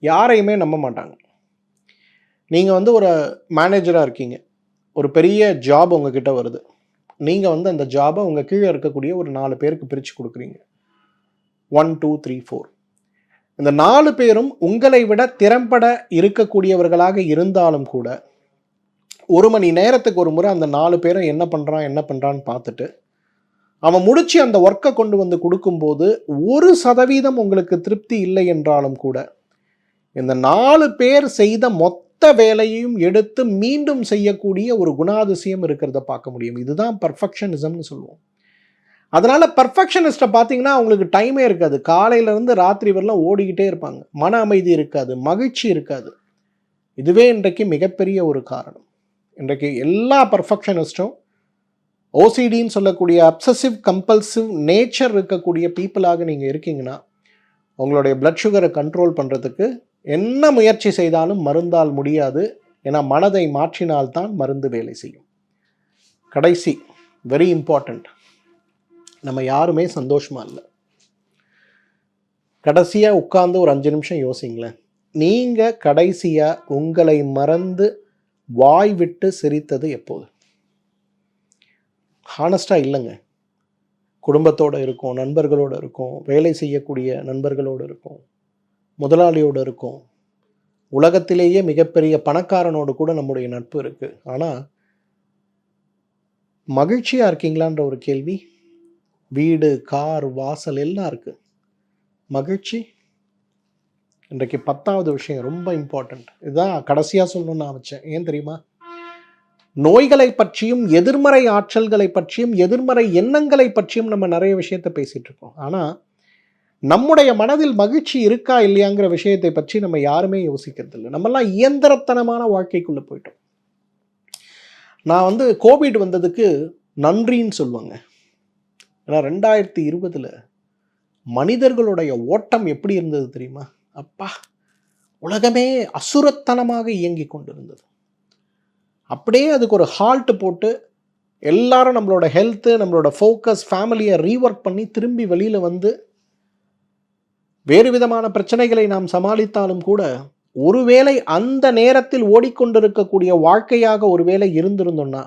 யாரையுமே நம்ப மாட்டாங்க. நீங்கள் ஒரு மேனேஜராக இருக்கீங்க, ஒரு பெரிய ஜாப் உங்ககிட்ட வருது. நீங்கள் அந்த ஜாபை உங்கள் கீழே இருக்கக்கூடிய ஒரு 4 பேருக்கு பிரித்து கொடுக்குறீங்க. 1 2 3 4. இந்த 4 பேரும் உங்களை விட திறம்பட இருக்கக்கூடியவர்களாக இருந்தாலும் கூட 1 மணி நேரத்துக்கு ஒரு முறை அந்த 4 பேரும் என்ன பண்ணுறான்னு பார்த்துட்டு அவன் முடிச்சு அந்த ஒர்க்கை கொண்டு வந்து கொடுக்கும்போது 1% உங்களுக்கு திருப்தி இல்லை என்றாலும் கூட இந்த 4 பேர் செய்த மொத்த வேலையையும் எடுத்து மீண்டும் செய்யக்கூடிய ஒரு குணாதிசயம் இருக்கிறத பார்க்க முடியும். இதுதான் பர்ஃபெக்ஷனிசம்னு சொல்லுவோம். அதனால பர்ஃபெக்ஷனிஸ்ட்டை பார்த்தீங்கன்னா அவங்களுக்கு டைமே இருக்காது. காலையிலேருந்து ராத்திரி வரலாம் ஓடிக்கிட்டே இருப்பாங்க. மன அமைதி இருக்காது, மகிழ்ச்சி இருக்காது. இதுவே இன்றைக்கு மிகப்பெரிய ஒரு காரணம். இன்றைக்கு எல்லா பர்ஃபெக்ஷனிஸ்ட்டும் ஓசிடின்னு சொல்லக்கூடிய அப்சசிவ் கம்பல்சிவ் நேச்சர் இருக்கக்கூடிய பீப்புளாக நீங்கள் இருக்கீங்கன்னா உங்களுடைய பிளட் சுகரை கண்ட்ரோல் பண்ணுறதுக்கு என்ன முயற்சி செய்தாலும் மருந்தால் முடியாது. ஏன்னா மனதை மாற்றினால்தான் மருந்து வேலை செய்யும். கடைசி வெரி இம்பார்ட்டண்ட், நம்ம யாருமே சந்தோஷமாக இல்லை. கடைசியாக உட்கார்ந்து ஒரு 5 நிமிஷம் யோசிங்களேன். நீங்கள் கடைசியாக உங்களை மறந்து வாய் விட்டு சிரித்தது எப்போது? ஹானஸ்டாக இல்லைங்க. குடும்பத்தோடு இருக்கும், நண்பர்களோடு இருக்கும், வேலை செய்யக்கூடிய நண்பர்களோடு இருக்கும், முதலாளியோடு இருக்கும், உலகத்திலேயே மிகப்பெரிய பணக்காரனோடு கூட நம்முடைய நட்பு இருக்குது. ஆனால் மகிழ்ச்சியாக இருக்கீங்களான்ற ஒரு கேள்வி. வீடு, கார், வாசல் எல்லாம் இருக்குது. மகிழ்ச்சி இன்றைக்கு 10வது விஷயம் ரொம்ப இம்பார்ட்டண்ட். இதுதான் கடைசியாக சொல்லணும்னு நான் வச்சேன். ஏன் தெரியுமா? நோய்களை பற்றியும் எதிர்மறை ஆற்றல்களை பற்றியும் எதிர்மறை எண்ணங்களை பற்றியும் நம்ம நிறைய விஷயத்தை பேசிகிட்டு இருக்கோம். ஆனால் நம்முடைய மனதில் மகிழ்ச்சி இருக்கா இல்லையாங்கிற விஷயத்தை பற்றி நம்ம யாருமே யோசிக்கிறது இல்லை. நம்மெல்லாம் இயந்திரத்தனமான வாழ்க்கைக்குள்ளே போயிட்டோம். நான் கோவிட் வந்ததுக்கு நன்றின்னு சொல்லுவாங்க. ஏன்னா 2020 மனிதர்களுடைய ஓட்டம் எப்படி இருந்தது தெரியுமா? அப்பா, உலகமே அசுரத்தனமாக இயங்கி கொண்டிருந்தது. அப்படியே அதுக்கு ஒரு ஹால்ட் போட்டு எல்லாரும் நம்மளோட ஹெல்த்து, நம்மளோட ஃபோக்கஸ், ஃபேமிலியை ரீஒர்க் பண்ணி திரும்பி வெளியில் வந்து வேறு விதமான பிரச்சனைகளை நாம் சமாளித்தாலும் கூட ஒருவேளை அந்த நேரத்தில் ஓடிக்கொண்டிருக்கக்கூடிய வாழ்க்கையாக ஒருவேளை இருந்திருந்தோம்னா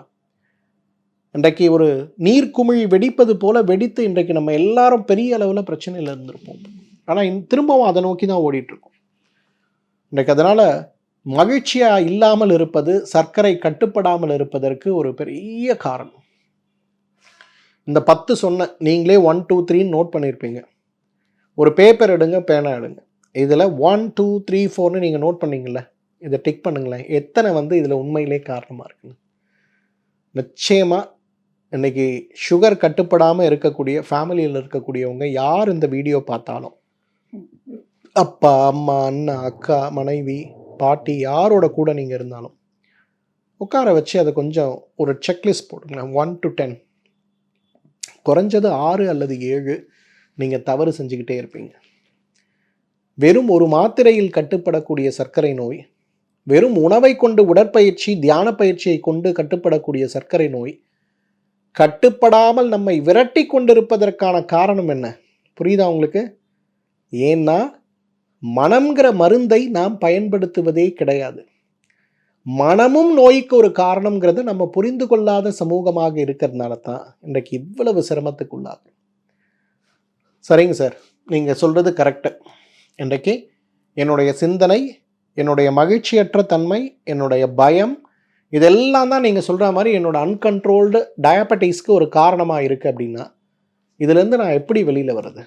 இன்றைக்கு ஒரு நீர்க்குமிழி வெடிப்பது போல வெடித்து இன்றைக்கு நம்ம எல்லாரும் பெரிய அளவில் பிரச்சனையில் இருந்திருப்போம். ஆனால் திரும்பவும் அதை நோக்கி தான் ஓடிட்டுருக்கோம் இன்றைக்கு. அதனால் மகிழ்ச்சியாக இல்லாமல் இருப்பது சர்க்கரை கட்டுப்படாமல் இருப்பதற்கு ஒரு பெரிய காரணம். இந்த 10 சொன்ன நீங்களே 1 2 3 நோட் பண்ணியிருப்பீங்க. ஒரு பேப்பர் எடுங்க, பேனா எடுங்க. இதில் 1 2 3 4ன்னு நீங்கள் நோட் பண்ணிங்கள, இதை டிக் பண்ணுங்களேன். எத்தனை இதில் உண்மையிலே காரணமாக இருக்குன்னு. நிச்சயமாக இன்றைக்கி சுகர் கட்டுப்படாமல் இருக்கக்கூடிய ஃபேமிலியில் இருக்கக்கூடியவங்க யார் இந்த வீடியோ பார்த்தாலும், அப்பா, அம்மா, அண்ணா, அக்கா, மனைவி, பாட்டி, யாரோட கூட நீங்கள் இருந்தாலும் உட்கார வச்சு அதை கொஞ்சம் ஒரு செக்லிஸ்ட் போட்டுங்களேன். 1 to 10, குறைஞ்சது 6 அல்லது 7 நீங்கள் தவறு செஞ்சுக்கிட்டே இருப்பீங்க. வெறும் ஒரு மாத்திரையில் கட்டுப்படக்கூடிய சர்க்கரை நோய், வெறும் உணவை கொண்டு உடற்பயிற்சி, தியான பயிற்சியை கொண்டு கட்டுப்படக்கூடிய சர்க்கரை நோய் கட்டுப்படாமல் நம்மை விரட்டி கொண்டிருப்பதற்கான காரணம் என்ன புரியுதா உங்களுக்கு? ஏன்னா மனம்ங்கிற மருந்தை நாம் பயன்படுத்துவதே கிடையாது. மனமும் நோய்க்கு ஒரு காரணம்ங்கிறது நம்ம புரிந்து கொள்ளாத சமூகமாக இருக்கிறதுனால தான் இன்றைக்கு இவ்வளவு சிரமத்துக்குள்ளாகும். சரிங்க சார், நீங்கள் சொல்கிறது கரெக்டு. இன்றைக்கு என்னுடைய சிந்தனை, என்னுடைய மகிழ்ச்சியற்ற தன்மை, என்னுடைய பயம், இதெல்லாம் தான் நீங்கள் சொல்கிற மாதிரி என்னோடய அன்கண்ட்ரோல்டு டயபெட்டிஸ்க்கு ஒரு காரணமாக இருக்குது அப்படின்னா, இதுலேருந்து நான் எப்படி வெளியில் வர்றது?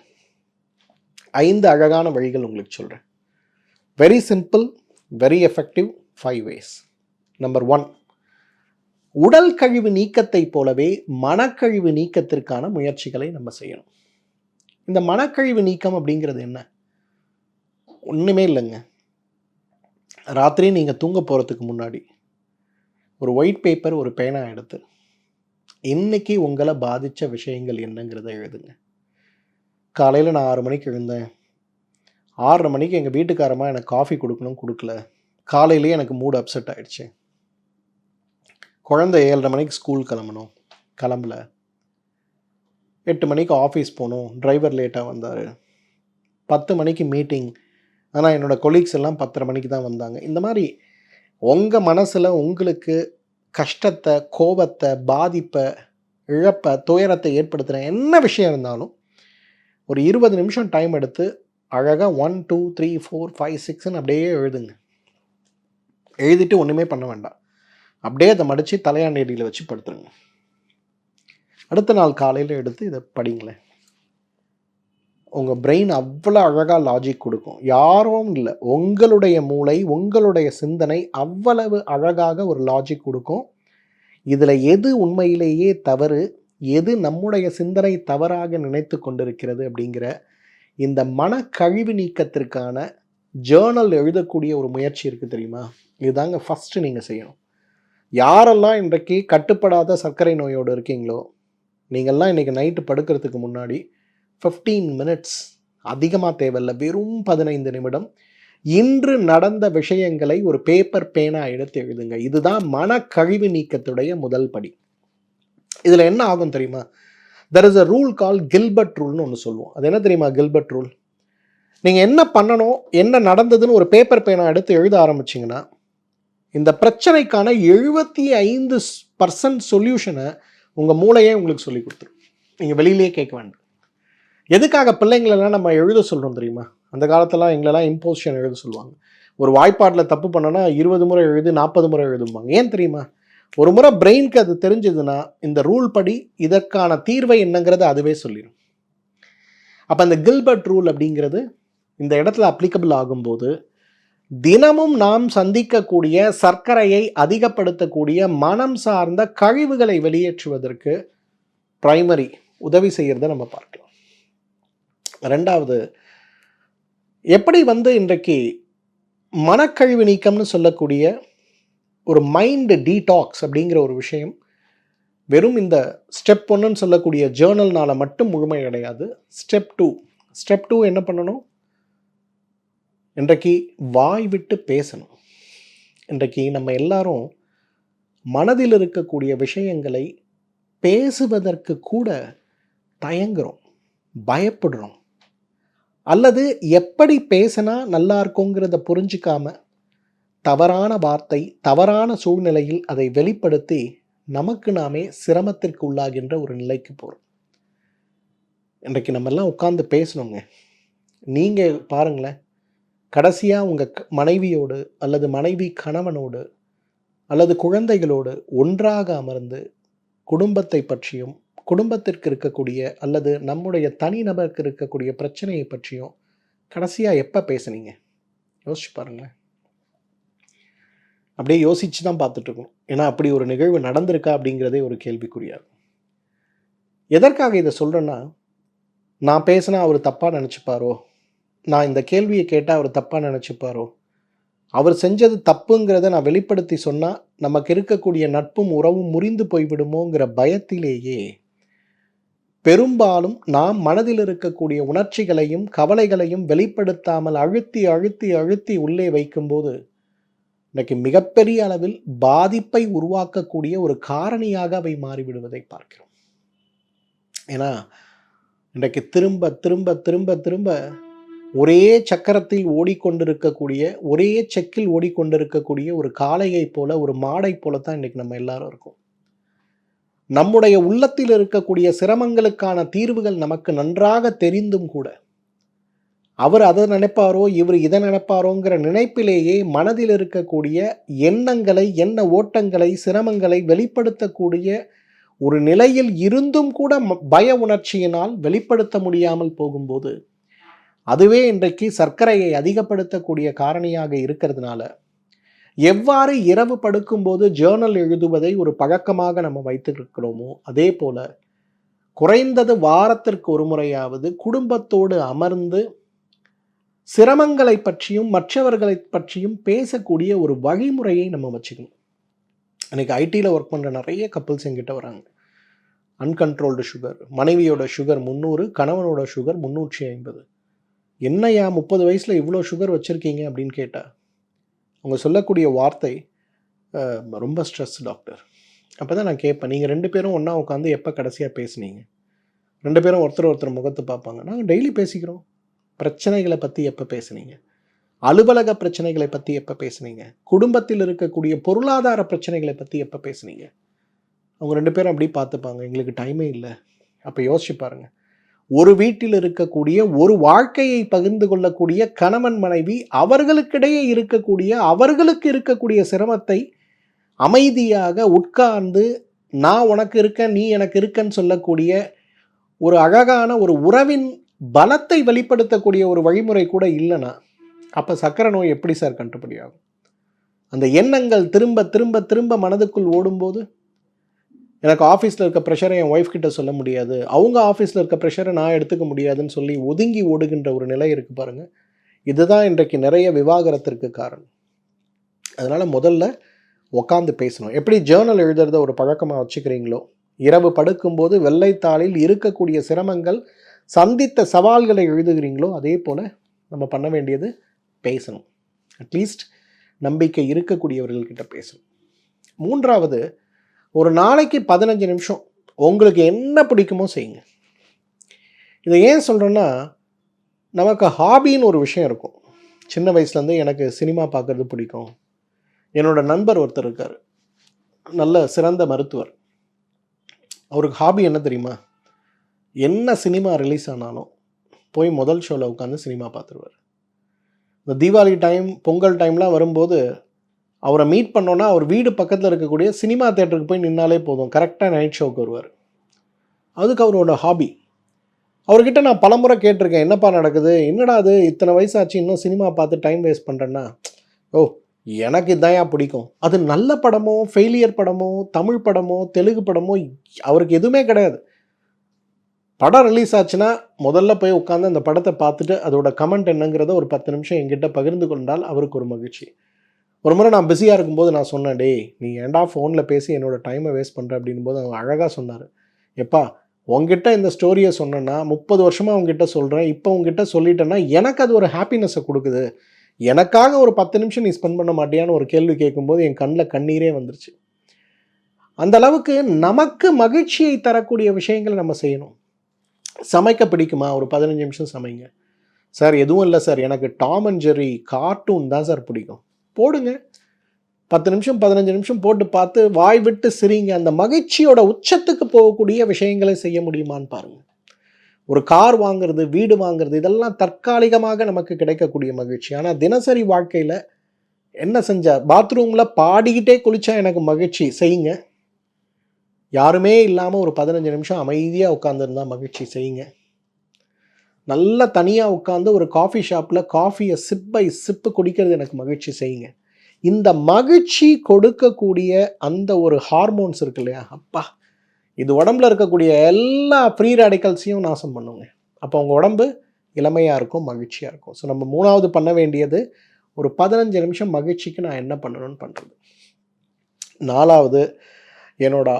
5 அழகான வழிகள் உங்களுக்கு சொல்கிறேன். Very simple, very effective 5 ways. Number 1, உடல் கழிவு நீக்கத்தை போலவே மனக்கழிவு நீக்கத்திற்கான முயற்சிகளை நம்ம செய்யணும். இந்த மனக்கழிவு நீக்கம் அப்படிங்கிறது என்ன? ஒன்றுமே இல்லைங்க. ராத்திரி நீங்கள் தூங்க போகிறதுக்கு முன்னாடி ஒரு ஒயிட் பேப்பர், ஒரு பேனா எடுத்து இன்னைக்கு உங்களை பாதித்த விஷயங்கள் என்னங்கிறத எழுதுங்க. காலையில் நான் 6 மணிக்கு எழுந்தேன். 6:30 மணிக்கு எங்கள் வீட்டுக்காரமாக எனக்கு காஃபி கொடுக்கல. காலையிலேயே எனக்கு மூட் அப்செட் ஆகிடுச்சு. குழந்தை 7:30 மணிக்கு ஸ்கூல் கிளம்பல. 8 மணிக்கு ஆஃபீஸ் போகணும், டிரைவர் லேட்டாக வந்தார். 10 மணிக்கு மீட்டிங், ஆனால் என்னோடய கொலீக்ஸ் எல்லாம் 10:30 மணிக்கு தான் வந்தாங்க. இந்த மாதிரி உங்கள் மனசில் உங்களுக்கு கஷ்டத்தை, கோபத்தை, பாதிப்பை, இழப்பை, துயரத்தை ஏற்படுத்துகிற என்ன விஷயம் இருந்தாலும் ஒரு 20 நிமிஷம் டைம் எடுத்து அழகாக 1 2 3 4 5 6ன்னு அப்படியே எழுதுங்க. எழுதிட்டு ஒன்றுமே பண்ண வேண்டாம். அப்படியே அதை மடித்து தலையாண்டேடியில் வச்சு படுத்துருங்க. அடுத்த நாள் காலையில் எடுத்து இதை படிங்களேன். உங்கள் பிரெயின் அவ்வளோ அழகாக லாஜிக் கொடுக்கும். யாரும் இல்லை, உங்களுடைய மூளை, உங்களுடைய சிந்தனை அவ்வளவு அழகாக ஒரு லாஜிக் கொடுக்கும். இதில் எது உண்மையிலேயே தவறு, எது நம்முடைய சிந்தனை தவறாக நினைத்து கொண்டிருக்கிறது அப்படிங்கிற இந்த மனக்கழிவு நீக்கத்திற்கான ஜேர்னல் எழுதக்கூடிய ஒரு முயற்சி இருக்குது தெரியுமா? இதுதாங்க ஃபஸ்ட்டு நீங்கள் செய்யணும். யாரெல்லாம் இன்றைக்கு கட்டுப்படாத சர்க்கரை நோயோடு இருக்கீங்களோ, நீங்கள்லாம் இன்றைக்கி நைட்டு படுக்கிறதுக்கு முன்னாடி 15 மினிட்ஸ், அதிகமாக தேவையில்லை, வெறும் 15 நிமிடம் இன்று நடந்த விஷயங்களை ஒரு பேப்பர், பேனா எடுத்து எழுதுங்க. இதுதான் மனக்கழிவு நீக்கத்துடைய முதல் படி. இதில் என்ன ஆகும் தெரியுமா? There is a rule call Gilbert ரூல்னு ஒன்று சொல்லுவோம். அது என்ன தெரியுமா கில்பர்ட் ரூல்? நீங்கள் என்ன பண்ணணும், என்ன நடந்ததுன்னு ஒரு பேப்பர், பேனா எடுத்து எழுத ஆரம்பிச்சிங்கன்னா இந்த பிரச்சனைக்கான 75% சொல்யூஷனை உங்கள் மூளையே உங்களுக்கு சொல்லி கொடுத்துரும். நீங்கள் வெளியிலேயே கேட்க வேண்டாம். எதுக்காக பிள்ளைங்களெல்லாம் நம்ம எழுத சொல்கிறோம் தெரியுமா? அந்த காலத்தெல்லாம் எங்களெல்லாம் இம்போசிஷன் எழுத சொல்லுவாங்க. ஒரு வாய்ப்பாட்டில் தப்பு பண்ணோன்னா 20 முறை எழுது, 40 முறை எழுதுவாங்க. ஏன் தெரியுமா? ஒரு முறை பிரெயினுக்கு அது தெரிஞ்சதுன்னா இந்த ரூல் படி இதற்கான தீர்வை என்னங்கிறது அதுவே சொல்லிடும். அப்போ அந்த கில்பர்ட் ரூல் அப்படிங்கிறது இந்த இடத்துல அப்ளிகபிள் ஆகும்போது தினமும் நாம் சந்திக்கக்கூடிய சர்க்கரையை அதிகப்படுத்தக்கூடிய மனம் சார்ந்த கழிவுகளை வெளியேற்றுவதற்கு பிரைமரி உதவி செய்கிறத நம்ம பார்க்கலாம். ரெண்டாவது, எப்படி இன்றைக்கு மனக்கழிவு நீக்கம்னு சொல்லக்கூடிய ஒரு மைண்ட் டீடாக்ஸ் அப்படிங்கிற ஒரு விஷயம் வெறும் இந்த ஸ்டெப் 1ன்னு சொல்லக்கூடிய ஜேர்னல்னால மட்டும் முழுமையடையாது. ஸ்டெப் 2 என்ன பண்ணணும்? இன்றைக்கு வாய் விட்டு பேசணும். இன்றைக்கு நம்ம எல்லாரும் மனதில் இருக்கக்கூடிய விஷயங்களை பேசுவதற்கு கூட தயங்குறோம், பயப்படுறோம். அல்லது எப்படி பேசினா நல்லா இருக்குங்கிறத புரிஞ்சிக்காம தவறான வார்த்தை, தவறான சூழ்நிலையில் அதை வெளிப்படுத்தி நமக்கு நாமே சிரமத்திற்கு உள்ளாகின்ற ஒரு நிலைக்கு போகிறோம். இன்றைக்கு நம்மெல்லாம் உட்கார்ந்து பேசணுங்க. நீங்கள் பாருங்களேன், கடைசியாக உங்கள் மனைவியோடு அல்லது மனைவி கணவனோடு அல்லது குழந்தைகளோடு ஒன்றாக அமர்ந்து குடும்பத்தை பற்றியும், குடும்பத்திற்கு இருக்கக்கூடிய அல்லது நம்முடைய தனிநபருக்கு இருக்கக்கூடிய பிரச்சனையை பற்றியும் கடைசியாக எப்போ பேசுனீங்க? யோசிச்சு பாருங்களேன். அப்படியே யோசித்து தான் பார்த்துட்ருக்கணும். ஏன்னா அப்படி ஒரு நிகழ்வு நடந்திருக்கா அப்படிங்கிறதே ஒரு கேள்விக்குறியாகும். எதற்காக இதை சொல்கிறேன்னா, நான் பேசினா அவர் தப்பாக நினச்சிப்பாரோ, நான் இந்த கேள்வியை கேட்டால் அவர் தப்பாக நினச்சிப்பாரோ, அவர் செஞ்சது தப்புங்கிறத நான் வெளிப்படுத்தி சொன்னால் நமக்கு இருக்கக்கூடிய நட்பும் உறவும் முறிந்து போய்விடுமோங்கிற பயத்திலேயே பெரும்பாலும் நாம் மனதில் இருக்கக்கூடிய உணர்ச்சிகளையும் கவலைகளையும் வெளிப்படுத்தாமல் அழுத்தி அழுத்தி அழுத்தி உள்ளே வைக்கும்போது இன்றைக்கு மிகப்பெரிய அளவில் பாதிப்பை உருவாக்கக்கூடிய ஒரு காரணியாக அவை மாறிவிடுவதை பார்க்கிறோம். ஏன்னா இன்றைக்கு திரும்ப திரும்ப திரும்ப திரும்ப ஒரே சக்கரத்தில் ஓடிக்கொண்டிருக்கக்கூடிய, ஒரே செக்கில் ஓடிக்கொண்டிருக்கக்கூடிய ஒரு காளையை போல, ஒரு மாடை போலத்தான் இன்றைக்கி நம்ம எல்லாரும் இருக்கோம். நம்முடைய உள்ளத்தில் இருக்கக்கூடிய சிரமங்களுக்கான தீர்வுகள் நமக்கு நன்றாக தெரிந்தும் கூட அவர் அதை நினைப்பாரோ, இவர் இதை நினைப்பாரோங்கிற நினைப்பிலேயே மனதில் இருக்கக்கூடிய எண்ணங்களை, எண்ண ஓட்டங்களை, சிரமங்களை வெளிப்படுத்தக்கூடிய ஒரு நிலையில் இருந்தும் கூட பய உணர்ச்சியினால் வெளிப்படுத்த முடியாமல் போகும்போது அதுவே இன்றைக்கு சர்க்கரையை அதிகப்படுத்தக்கூடிய காரணியாக இருக்கிறதுனால எவ்வாறு இரவு படுக்கும்போது ஜேர்னல் எழுதுவதை ஒரு பழக்கமாக நம்ம வைத்திருக்கிறோமோ அதே போல குறைந்தது வாரத்திற்கு ஒரு முறையாவது குடும்பத்தோடு அமர்ந்து சிரமங்களை பற்றியும் மற்றவர்களை பற்றியும் பேசக்கூடிய ஒரு வழிமுறையை நம்ம வச்சுக்கணும். அன்றைக்கி ஐடியில் ஒர்க் பண்ணுற நிறைய கப்புள்ஸ் எங்கிட்ட வராங்க. அன்கண்ட்ரோல்டு சுகர், மனைவியோட சுகர் 300, கணவனோட சுகர் 350. என்னையா 30 வயசில் இவ்வளோ சுகர் வச்சுருக்கீங்க அப்படின்னு கேட்டால் அவங்க சொல்லக்கூடிய வார்த்தை ரொம்ப ஸ்ட்ரெஸ் டாக்டர். அப்போ தான் நான் கேட்பேன், நீங்கள் 2 பேரும் ஒன்றா உட்காந்து எப்போ கடைசியாக பேசுனீங்க? 2 பேரும் ஒருத்தர் முகத்தை பார்ப்பாங்க. நாங்கள் டெய்லி பேசிக்கிறோம். பிரச்சனைகளை பற்றி எப்போ பேசுனீங்க? அலுவலக பிரச்சனைகளை பற்றி எப்போ பேசுனீங்க? குடும்பத்தில் இருக்கக்கூடிய பொருளாதார பிரச்சனைகளை பற்றி எப்போ பேசுனீங்க? அவங்க 2 பேரும் அப்படி பார்த்துப்பாங்க, எங்களுக்கு டைமே இல்லை. அப்போ யோசிச்சு பாருங்கள், ஒரு வீட்டில் இருக்கக்கூடிய ஒரு வாழ்க்கையை பகிர்ந்து கொள்ளக்கூடிய கணவன் மனைவி அவர்களுக்கிடையே அவர்களுக்கு இருக்கக்கூடிய சிரமத்தை அமைதியாக உட்கார்ந்து நான் உனக்கு இருக்கேன் நீ எனக்கு இருக்கன்னு சொல்லக்கூடிய ஒரு அழகான ஒரு உறவின் பலத்தை வெளிப்படுத்தக்கூடிய ஒரு வழிமுறை கூட இல்லைன்னா அப்போ சர்க்கரை நோய் எப்படி சார் கட்டுப்படியாகும்? அந்த எண்ணங்கள் திரும்ப திரும்ப திரும்ப மனதுக்குள் ஓடும்போது எனக்கு ஆஃபீஸில் இருக்க ப்ரெஷரை என் ஒய்ஃப் கிட்ட சொல்ல முடியாது, அவங்க ஆஃபீஸில் இருக்க ப்ரெஷரை நான் எடுத்துக்க முடியாதுன்னு சொல்லி ஒதுங்கி ஓடுகின்ற ஒரு நிலை இருக்குது பாருங்கள். இதுதான் இன்றைக்கு நிறைய விவாகரத்திற்கு காரணம். அதனால் முதல்ல உட்காந்து பேசணும். எப்படி ஜேர்னல் எழுதுறத ஒரு பழக்கமாக வச்சுக்கிறீங்களோ, இரவு படுக்கும்போது வெள்ளைத்தாளில் இருக்கக்கூடிய சிரமங்கள் சந்தித்த சவால்களை எழுதுகிறீங்களோ அதே போல் நம்ம பண்ண வேண்டியது பேசணும். அட்லீஸ்ட் நம்பிக்கை இருக்கக்கூடியவர்கள்கிட்ட பேசணும். 3வது, ஒரு நாளைக்கு 15 நிமிஷம் உங்களுக்கு என்ன பிடிக்குமோ செய்யுங்க. இதை ஏன் சொல்கிறேன்னா, நமக்கு ஹாபின்னு ஒரு விஷயம் இருக்கும். சின்ன வயசுலேருந்து எனக்கு சினிமா பார்க்குறது பிடிக்கும். என்னோடய நண்பர் ஒருத்தர் இருக்கார், நல்ல சிறந்த மருத்துவர். அவருக்கு ஹாபி என்ன தெரியுமா? என்ன சினிமா ரிலீஸ் ஆனாலும் போய் முதல் ஷோவில் உட்காந்து சினிமா பார்த்துருவார். இந்த தீபாவளி டைம், பொங்கல் டைம்லாம் வரும்போது அவரை மீட் பண்ணோன்னா அவர் வீடு பக்கத்தில் இருக்கக்கூடிய சினிமா தேட்டருக்கு போய் நின்னாலே போதும், கரெக்டாக நைட் ஷோவுக்கு வருவார். அதுக்கு அவரோட ஹாபி. அவர்கிட்ட நான் பலமுறை கேட்டிருக்கேன், என்னப்பா நடக்குது, என்னடா அது இத்தனை வயசாச்சு இன்னும் சினிமா பார்த்து டைம் வேஸ்ட் பண்ணுறேன்னா, எனக்கு இதான் பிடிக்கும். அது நல்ல படமோ, ஃபெயிலியர் படமோ, தமிழ் படமோ, தெலுங்கு படமோ அவருக்கு எதுவுமே கிடையாது. படம் ரிலீஸ் ஆச்சுன்னா முதல்ல போய் உட்காந்து அந்த படத்தை பார்த்துட்டு அதோட கமெண்ட் என்னங்கிறத ஒரு 10 நிமிஷம் என்கிட்ட பகிர்ந்து கொண்டால் அவருக்கு ஒரு மகிழ்ச்சி. ஒரு முறை நான் பிஸியாக இருக்கும்போது நான் சொன்னேன், டேய் நீ ஏன்டா ஃபோனில் பேசி என்னோடய டைமை வேஸ்ட் பண்ணுற அப்படின்போது அவங்க அழகாக சொன்னார், எப்பா உங்ககிட்ட இந்த ஸ்டோரியை சொன்னேன்னா 30 வருஷமாக அவங்ககிட்ட சொல்கிறேன், இப்போ உங்ககிட்ட சொல்லிட்டேன்னா எனக்கு அது ஒரு ஹாப்பினஸை கொடுக்குது, எனக்காக ஒரு 10 நிமிஷம் நீ ஸ்பெண்ட் பண்ண மாட்டியான்னு ஒரு கேள்வி கேட்கும்போது என் கண்ணில் கண்ணீரே வந்துருச்சு. அந்த அளவுக்கு நமக்கு மகிழ்ச்சியை தரக்கூடிய விஷயங்களை நம்ம செய்யணும். சமைக்க பிடிக்குமா? ஒரு 15 நிமிஷம் சமைங்க. சார் எதுவும் இல்லை சார், எனக்கு டாம் அண்ட் ஜெர்ரி கார்ட்டூன் தான் சார் பிடிக்கும். போடுங்க, 10 நிமிஷம் 15 நிமிஷம் போட்டு பார்த்து வாய் விட்டு சிரிங்க. அந்த மகிழ்ச்சியோட உச்சத்துக்கு போகக்கூடிய விஷயங்களை செய்ய முடியுமான்னு பாருங்கள். ஒரு கார் வாங்குறது, வீடு வாங்குறது, இதெல்லாம் தற்காலிகமாக நமக்கு கிடைக்கக்கூடிய மகிழ்ச்சி. ஆனால் தினசரி வாழ்க்கையில் என்ன செஞ்சால், பாத்ரூமில் பாடிக்கிட்டே குளித்தா எனக்கு மகிழ்ச்சி செய்யுங்க. யாருமே இல்லாமல் ஒரு 15 நிமிஷம் அமைதியாக உட்காந்துருந்தால் மகிழ்ச்சி செய்யுங்க. நல்லா தனியாக உட்காந்து ஒரு காஃபி ஷாப்பில் காஃபியை சிப் பை சிப்பு குடிக்கிறது எனக்கு மகிழ்ச்சி செய்யுங்க. இந்த மகிழ்ச்சி கொடுக்கக்கூடிய அந்த ஒரு ஹார்மோன்ஸ் இருக்கு இல்லையா, அப்பா இது உடம்புல இருக்கக்கூடிய எல்லா ஃப்ரீ ரேடிக்கல்ஸையும் நாசம் பண்ணுங்க. அப்போ உங்கள் உடம்பு இளமையாக இருக்கும், மகிழ்ச்சியாக இருக்கும். ஸோ நம்ம 3வது பண்ண வேண்டியது ஒரு 15 நிமிஷம் மகிழ்ச்சிக்கு நான் என்ன பண்ணணும்னு பண்ணுறது. 4வது, என்னோட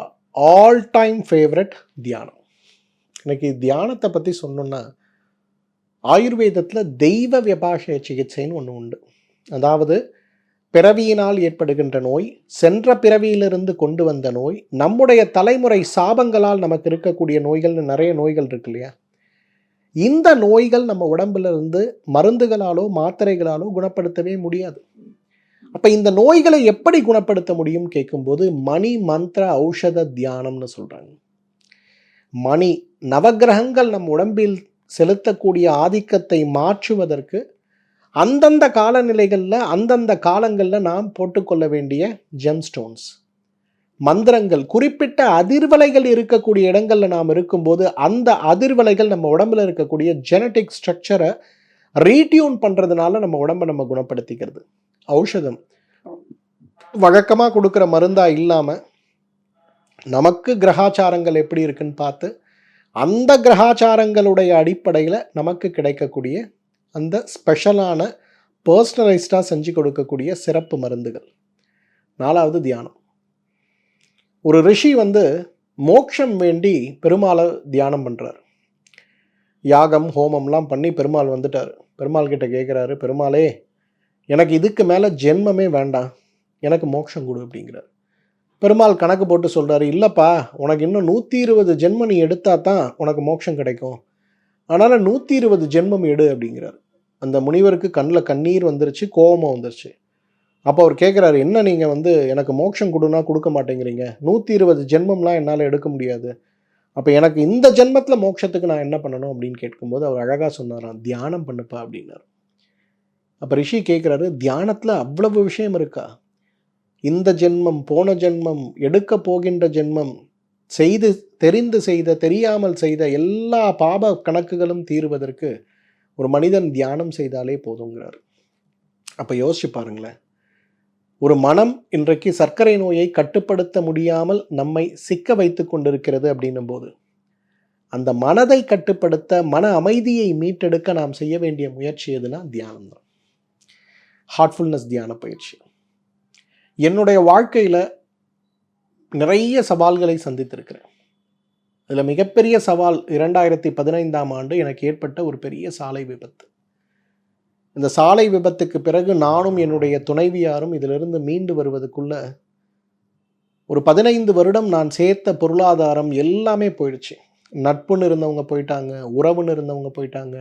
ஆல் டைம் ஃபேவரட் தியானம். எனக்கு தியானத்தை பற்றி சொன்னோன்னா, ஆயுர்வேதத்தில் தெய்வ விபாஷய சிகிச்சைன்னு ஒன்று உண்டு. அதாவது பிறவியினால் ஏற்படுகின்ற நோய், சென்ற பிறவியிலிருந்து கொண்டு வந்த நோய், நம்முடைய தலைமுறை சாபங்களால் நமக்கு இருக்கக்கூடிய நோய்கள்னு நிறைய நோய்கள் இருக்கு இல்லையா, இந்த நோய்கள் நம்ம உடம்புல இருந்து மருந்துகளாலோ மாத்திரைகளாலோ குணப்படுத்தவே முடியாது. அப்போ இந்த நோய்களை எப்படி குணப்படுத்த முடியும் கேட்கும்போது மணி மந்திர ஔஷத தியானம்னு சொல்கிறாங்க. மணி நவக்கிரகங்கள் நம் உடம்பில் செலுத்தக்கூடிய ஆதிக்கத்தை மாற்றுவதற்கு அந்தந்த காலநிலைகளில் அந்தந்த காலங்களில் நாம் போட்டுக்கொள்ள வேண்டிய ஜெம்ஸ்டோன்ஸ், மந்திரங்கள், குறிப்பிட்ட அதிர்வலைகள் இருக்கக்கூடிய இடங்களில் நாம் இருக்கும்போது அந்த அதிர்வலைகள் நம்ம உடம்புல இருக்கக்கூடிய ஜெனட்டிக் ஸ்ட்ரக்சரை ரீடியூன் பண்ணுறதுனால நம்ம உடம்பை நம்ம குணப்படுத்திக்கிறது. ஔஷதம் வழக்கமாக கொடுக்குற மருந்தாக இல்லாமல் நமக்கு கிரகாச்சாரங்கள் எப்படி இருக்குன்னு பார்த்து அந்த கிரகாச்சாரங்களுடைய அடிப்படையில் நமக்கு கிடைக்கக்கூடிய அந்த ஸ்பெஷலான பர்சனலைஸ்டாக செஞ்சு கொடுக்கக்கூடிய சிறப்பு மருந்துகள். 4வது தியானம். ஒரு ரிஷி மோட்சம் வேண்டி பெருமாளை தியானம் பண்ணுறார். யாகம் ஹோமம்லாம் பண்ணி பெருமாள் வந்துட்டார். பெருமாள் கிட்ட கேட்குறாரு, பெருமாளே எனக்கு இதுக்கு மேலே ஜென்மமே வேண்டாம், எனக்கு மோட்சம் கொடு அப்படிங்கிறார். பெருமாள் கணக்கு போட்டு சொல்கிறாரு, இல்லைப்பா உனக்கு இன்னும் 120 ஜென்மம் நீ எடுத்தா தான் உனக்கு மோட்சம் கிடைக்கும், அதனால் 120 ஜென்மம் எடு அப்படிங்கிறார். அந்த முனிவருக்கு கண்ணில் கண்ணீர் வந்துருச்சு, கோபமாக வந்துருச்சு. அப்போ அவர் கேட்குறாரு, என்ன நீங்கள் எனக்கு மோட்சம் கொடுனா கொடுக்க மாட்டேங்கிறீங்க, 120 ஜென்மம்லாம் என்னால் எடுக்க முடியாது, அப்போ எனக்கு இந்த ஜென்மத்தில் மோட்சத்துக்கு நான் என்ன பண்ணணும் அப்படின்னு கேட்கும்போது அவர் அழகாக சொன்னாராம், தியானம் பண்ணுப்பா அப்படின்னார். அப்போ ரிஷி கேட்குறாரு, தியானத்தில் அவ்வளவு விஷயம் இருக்கா? இந்த ஜென்மம், போன ஜென்மம், எடுக்க போகின்ற ஜென்மம், செய்து தெரிந்து செய்த தெரியாமல் செய்த எல்லா பாப கணக்குகளும் தீர்வதற்கு ஒரு மனிதன் தியானம் செய்தாலே போதுங்கிறார். அப்போ யோசிச்சு பாருங்களேன், ஒரு மனம் இன்றைக்கு சர்க்கரை நோயை கட்டுப்படுத்த முடியாமல் நம்மை சிக்க வைத்து கொண்டிருக்கிறது அப்படின்னும் போது அந்த மனதை கட்டுப்படுத்த, மன அமைதியை மீட்டெடுக்க நாம் செய்ய வேண்டிய முயற்சி எதுனா தியானம் தான். ஹார்ட்ஃபுல்னஸ் தியான பயிற்சி. என்னுடைய வாழ்க்கையில் நிறைய சவால்களை சந்தித்திருக்கிறேன். அதில் மிகப்பெரிய சவால் 2015ஆம் ஆண்டு எனக்கு ஏற்பட்ட ஒரு பெரிய சாலை விபத்து. இந்த சாலை விபத்துக்கு பிறகு நானும் என்னுடைய துணைவியாரும் இதிலிருந்து மீண்டு வருவதுக்குள்ள ஒரு 15 வருடம் நான் சேர்த்த பொருளாதாரம் எல்லாமே போயிடுச்சு. நட்புன்னு இருந்தவங்க போயிட்டாங்க, உறவுன்னு இருந்தவங்க போயிட்டாங்க,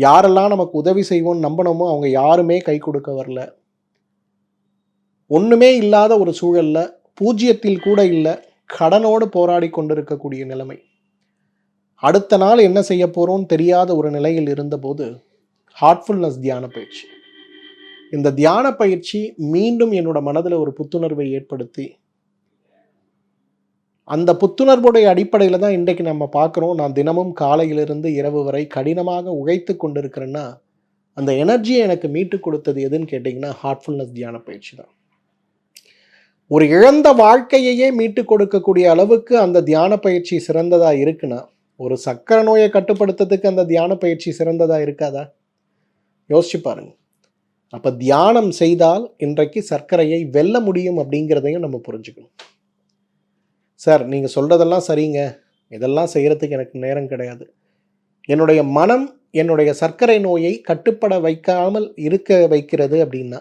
யாரெல்லாம் நமக்கு உதவி செய்வோம்னு நம்பணுமோ அவங்க யாருமே கை கொடுக்க வரல. ஒன்றுமே இல்லாத ஒரு சூழலில், பூஜ்ஜியத்தில் கூட இல்லை, கடனோடு போராடி கொண்டிருக்கக்கூடிய நிலைமை. அடுத்த நாள் என்ன செய்ய போகிறோன்னு தெரியாத ஒரு நிலையில் இருந்தபோது ஹார்ட்ஃபுல்னஸ் தியான பயிற்சி, இந்த தியான பயிற்சி மீண்டும் என்னோட மனதில் ஒரு புத்துணர்வை ஏற்படுத்தி, அந்த புத்துணர்வுடைய அடிப்படையில் தான் இன்றைக்கு நம்ம பார்க்குறோம். நான் தினமும் காலையிலிருந்து இரவு வரை கடினமாக உழைத்து கொண்டிருக்கிறேன்னா அந்த எனர்ஜியை எனக்கு மீட்டு கொடுத்தது எதுன்னு கேட்டிங்கன்னா ஹார்ட்ஃபுல்னஸ் தியான பயிற்சி தான். ஒரு இழந்த வாழ்க்கையையே மீட்டு கொடுக்கக்கூடிய அளவுக்கு அந்த தியான பயிற்சி சிறந்ததாக இருக்குன்னா, ஒரு சக்கரை நோயை கட்டுப்படுத்துறதுக்கு அந்த தியான பயிற்சி சிறந்ததாக இருக்காதா? யோசிச்சு பாருங்க. அப்போ தியானம் செய்தால் இன்றைக்கு சர்க்கரையை வெல்ல முடியும் அப்படிங்கிறதையும் நம்ம புரிஞ்சுக்கணும். சார் நீங்கள் சொல்கிறதெல்லாம் சரிங்க, இதெல்லாம் செய்கிறதுக்கு எனக்கு நேரம் கிடையாது, என்னுடைய மனம் என்னுடைய சர்க்கரை நோயை கட்டுப்பட வைக்காமல் இருக்க வைக்கிறது அப்படின்னா,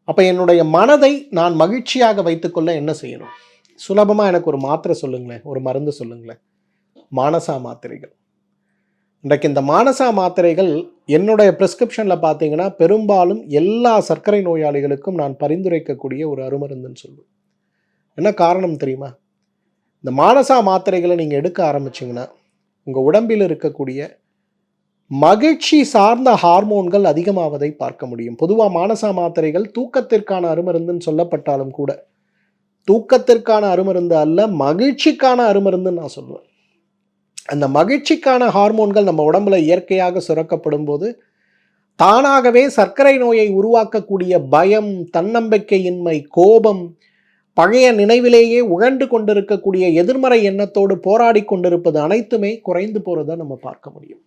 அப்போ என்னுடைய மனதை நான் மகிழ்ச்சியாக வைத்துக்கொள்ள என்ன செய்யணும்? சுலபமாக எனக்கு ஒரு மாத்திரை சொல்லுங்களேன், ஒரு மருந்து சொல்லுங்களேன். மானசா மாத்திரைகள். இன்றைக்கு இந்த மானசா மாத்திரைகள் என்னுடைய ப்ரிஸ்கிரிப்ஷனில் பார்த்தீங்கன்னா பெரும்பாலும் எல்லா சர்க்கரை நோயாளிகளுக்கும் நான் பரிந்துரைக்கக்கூடிய ஒரு அருமருந்துன்னு சொல்லுவேன். என்ன காரணம் தெரியுமா? இந்த மானசா மாத்திரைகளை நீங்கள் எடுக்க ஆரம்பிச்சிங்கன்னா உங்கள் உடம்பில் இருக்கக்கூடிய மகிழ்ச்சி சார்ந்த ஹார்மோன்கள் அதிகமாவதை பார்க்க முடியும். பொதுவாக மானசா மாத்திரைகள் தூக்கத்திற்கான அருமருந்துன்னு சொல்லப்பட்டாலும் கூட தூக்கத்திற்கான அருமருந்து அல்ல, மகிழ்ச்சிக்கான அருமருந்துன்னு நான் சொல்லுவேன். அந்த மகிழ்ச்சிக்கான ஹார்மோன்கள் நம்ம உடம்புல இயற்கையாக சுரக்கப்படும் போது தானாகவே சர்க்கரை நோயை உருவாக்கக்கூடிய பயம், தன்னம்பிக்கையின்மை, கோபம், பழைய நினைவிலேயே உழண்டு கொண்டிருக்கக்கூடிய எதிர்மறை எண்ணத்தோடு போராடி கொண்டிருப்பது அனைத்துமே குறைந்து போகிறத நம்ம பார்க்க முடியும்.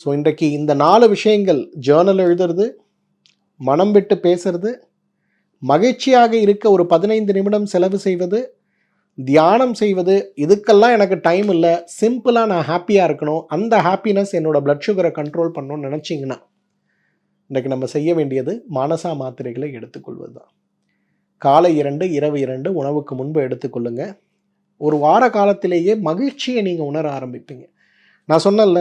ஸோ இன்றைக்கு இந்த 4 விஷயங்கள், ஜேர்னல் எழுதுறது, மனம் விட்டு பேசுறது, மகிழ்ச்சியாக இருக்க ஒரு 15 நிமிடம் செலவு செய்வது, தியானம் செய்வது, இதுக்கெல்லாம் எனக்கு டைம் இல்லை, சிம்பிளாக நான் ஹாப்பியாக இருக்கணும், அந்த ஹாப்பினஸ் என்னோடய ப்ளட் சுகரை கண்ட்ரோல் பண்ணணும்னு நினச்சிங்கன்னா இன்றைக்கு நம்ம செய்ய வேண்டியது மானசா மாத்திரைகளை எடுத்துக்கொள்வது தான். காலை 2, இரவு 2 உணவுக்கு முன்பு எடுத்துக்கொள்ளுங்க. ஒரு வார காலத்திலேயே மகிழ்ச்சியை நீங்கள் உணர ஆரம்பிப்பீங்க. நான் சொன்னேன்ல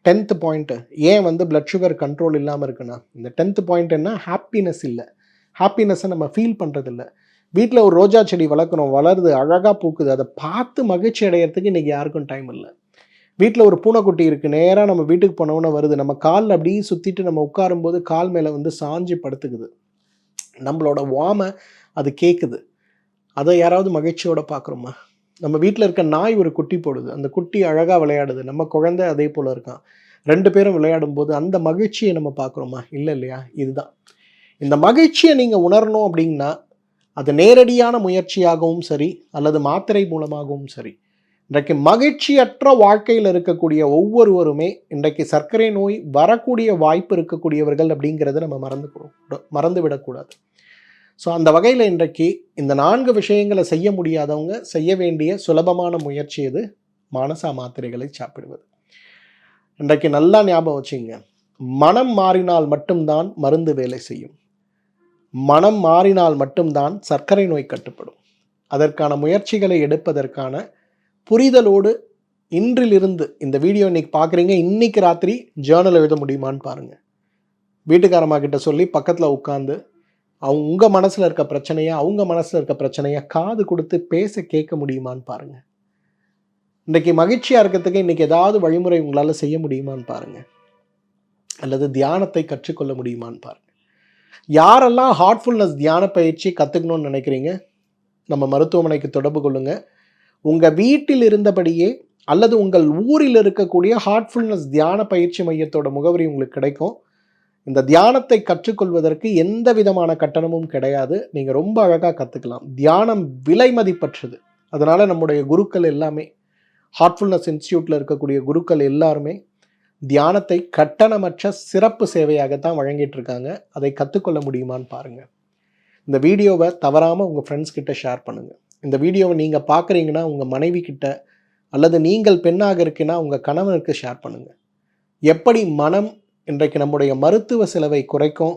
10th பாயிண்ட்டு, ஏன் ப்ளட் சுகர் கண்ட்ரோல் இல்லாமல் இருக்குன்னா, இந்த 10th பாயிண்ட் என்ன, ஹாப்பினஸ் இல்லை. ஹாப்பினஸை நம்ம ஃபீல் பண்ணுறதில்ல. வீட்டில் ஒரு ரோஜா செடி வளர்க்குறோம், வளருது, அழகாக பூக்குது, அதை பார்த்து மகிழ்ச்சி அடையிறதுக்கு இன்றைக்கி யாருக்கும் டைம் இல்லை. வீட்டில் ஒரு பூனைக்குட்டி இருக்குது, நேராக நம்ம வீட்டுக்கு போனோன்னு வருது, நம்ம காலில் அப்படியே சுற்றிட்டு நம்ம உட்காரும்போது கால் மேலே சாஞ்சி படுத்துக்குது, நம்மளோட வாமை அது கேட்குது, அதை யாராவது மகிழ்ச்சியோடு பார்க்குறோமா? நம்ம வீட்டில் இருக்க நாய் ஒரு குட்டி போடுது, அந்த குட்டி அழகாக விளையாடுது, நம்ம குழந்தை அதே போல் இருக்கான். 2 பேரும் விளையாடும்போது அந்த மகிழ்ச்சியை நம்ம பார்க்குறோமா? இல்லையா? இதுதான். இந்த மகிழ்ச்சியை நீங்கள் உணரணும் அப்படின்னா அது நேரடியான முயற்சியாகவும் சரி அல்லது மாத்திரை மூலமாகவும் சரி, இன்றைக்கு மகிழ்ச்சியற்ற வாழ்க்கையில் இருக்கக்கூடிய ஒவ்வொருவருமே இன்றைக்கு சர்க்கரை நோய் வரக்கூடிய வாய்ப்பு இருக்கக்கூடியவர்கள் அப்படிங்கிறத நம்ம மறந்துவிடக்கூடாது. ஸோ அந்த வகையில் இன்றைக்கு இந்த 4 விஷயங்களை செய்ய முடியாதவங்க செய்ய வேண்டிய சுலபமான முயற்சி எது? மானசா மாத்திரைகளை சாப்பிடுவது. இன்றைக்கு நல்லா ஞாபகம் வச்சுங்க, மனம் மாறினால் மட்டும்தான் மருந்து வேலை செய்யும். மனம் மாறினால் மட்டும்தான் சர்க்கரை நோய் கட்டுப்படும். அதற்கான முயற்சிகளை எடுப்பதற்கான புரிதலோடு இன்றிலிருந்து இந்த வீடியோ இன்னைக்கு பார்க்குறீங்க, இன்னைக்கு ராத்திரி ஜேர்னல் எழுத முடியுமான்னு பாருங்கள். வீட்டுக்காரம்மா கிட்ட சொல்லி பக்கத்தில் உட்காந்து அவங்க உங்கள் மனசில் இருக்க பிரச்சனையை அவங்க மனசில் இருக்க பிரச்சனையை காது கொடுத்து பேச கேட்க முடியுமான்னு பாருங்கள். இன்றைக்கி மகிழ்ச்சியாக இருக்கிறதுக்கு இன்றைக்கி ஏதாவது வழிமுறை உங்களால் செய்ய முடியுமான்னு பாருங்கள். அல்லது தியானத்தை கற்றுக்கொள்ள முடியுமான்னு பாருங்கள். யாரெல்லாம் ஹார்ட்ஃபுல்னஸ் தியான பயிற்சி கற்றுக்கணும்னு நினைக்கிறீங்க, நம்ம மருத்துவமனைக்கு தொடர்பு கொள்ளுங்கள். உங்கள் வீட்டில் இருந்தபடியே அல்லது உங்கள் ஊரில் இருக்கக்கூடிய ஹார்ட்ஃபுல்னஸ் தியான பயிற்சி மையத்தோட முகவரி உங்களுக்கு கிடைக்கும். இந்த தியானத்தை கற்றுக்கொள்வதற்கு எந்த விதமான கட்டணமும் கிடையாது. நீங்கள் ரொம்ப அழகாக கற்றுக்கலாம். தியானம் விலை மதிப்பற்றது. அதனால் நம்முடைய குருக்கள் எல்லாமே, ஹார்ட்ஃபுல்னஸ் இன்ஸ்டியூட்டில் இருக்கக்கூடிய குருக்கள் எல்லாருமே தியானத்தை கட்டணமற்ற சிறப்பு சேவையாகத்தான் வழங்கிட்டு இருக்காங்க. அதை கற்றுக்கொள்ள முடியுமான்னு பாருங்கள். இந்த வீடியோவை தவறாமல் உங்கள் ஃப்ரெண்ட்ஸ் கிட்ட ஷேர் பண்ணுங்கள். இந்த வீடியோவை நீங்கள் பார்க்குறீங்கன்னா உங்கள் மனைவி கிட்ட, அல்லது நீங்கள் பெண்ணாக இருக்குன்னா உங்கள் கணவனுக்கு ஷேர் பண்ணுங்கள். எப்படி மனம் இன்றைக்கு நம்முடைய மருத்துவ செலவை குறைக்கும்,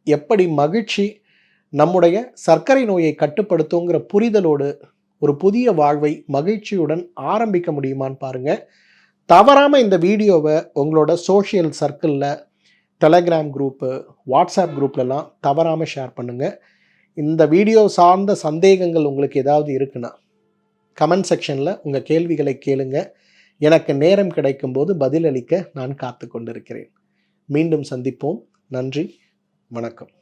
எப்படி மகிழ்ச்சி நம்முடைய சர்க்கரை நோயை கட்டுப்படுத்துங்கிற புரிதலோடு ஒரு புதிய வாழ்வை மகிழ்ச்சியுடன் ஆரம்பிக்க முடியுமான்னு பாருங்கள். தவறாமல் இந்த வீடியோவை உங்களோட சோஷியல் சர்க்கிளில், டெலகிராம் குரூப்பு, வாட்ஸ்அப் குரூப்லலாம் தவறாமல் ஷேர் பண்ணுங்கள். இந்த வீடியோ சார்ந்த சந்தேகங்கள் உங்களுக்கு ஏதாவது இருக்குன்னா கமெண்ட் செக்ஷனில் உங்கள் கேள்விகளை கேளுங்க. எனக்கு நேரம் கிடைக்கும்போது பதிலளிக்க நான் காத்து கொண்டிருக்கிறேன். மீண்டும் சந்திப்போம். நன்றி, வணக்கம்.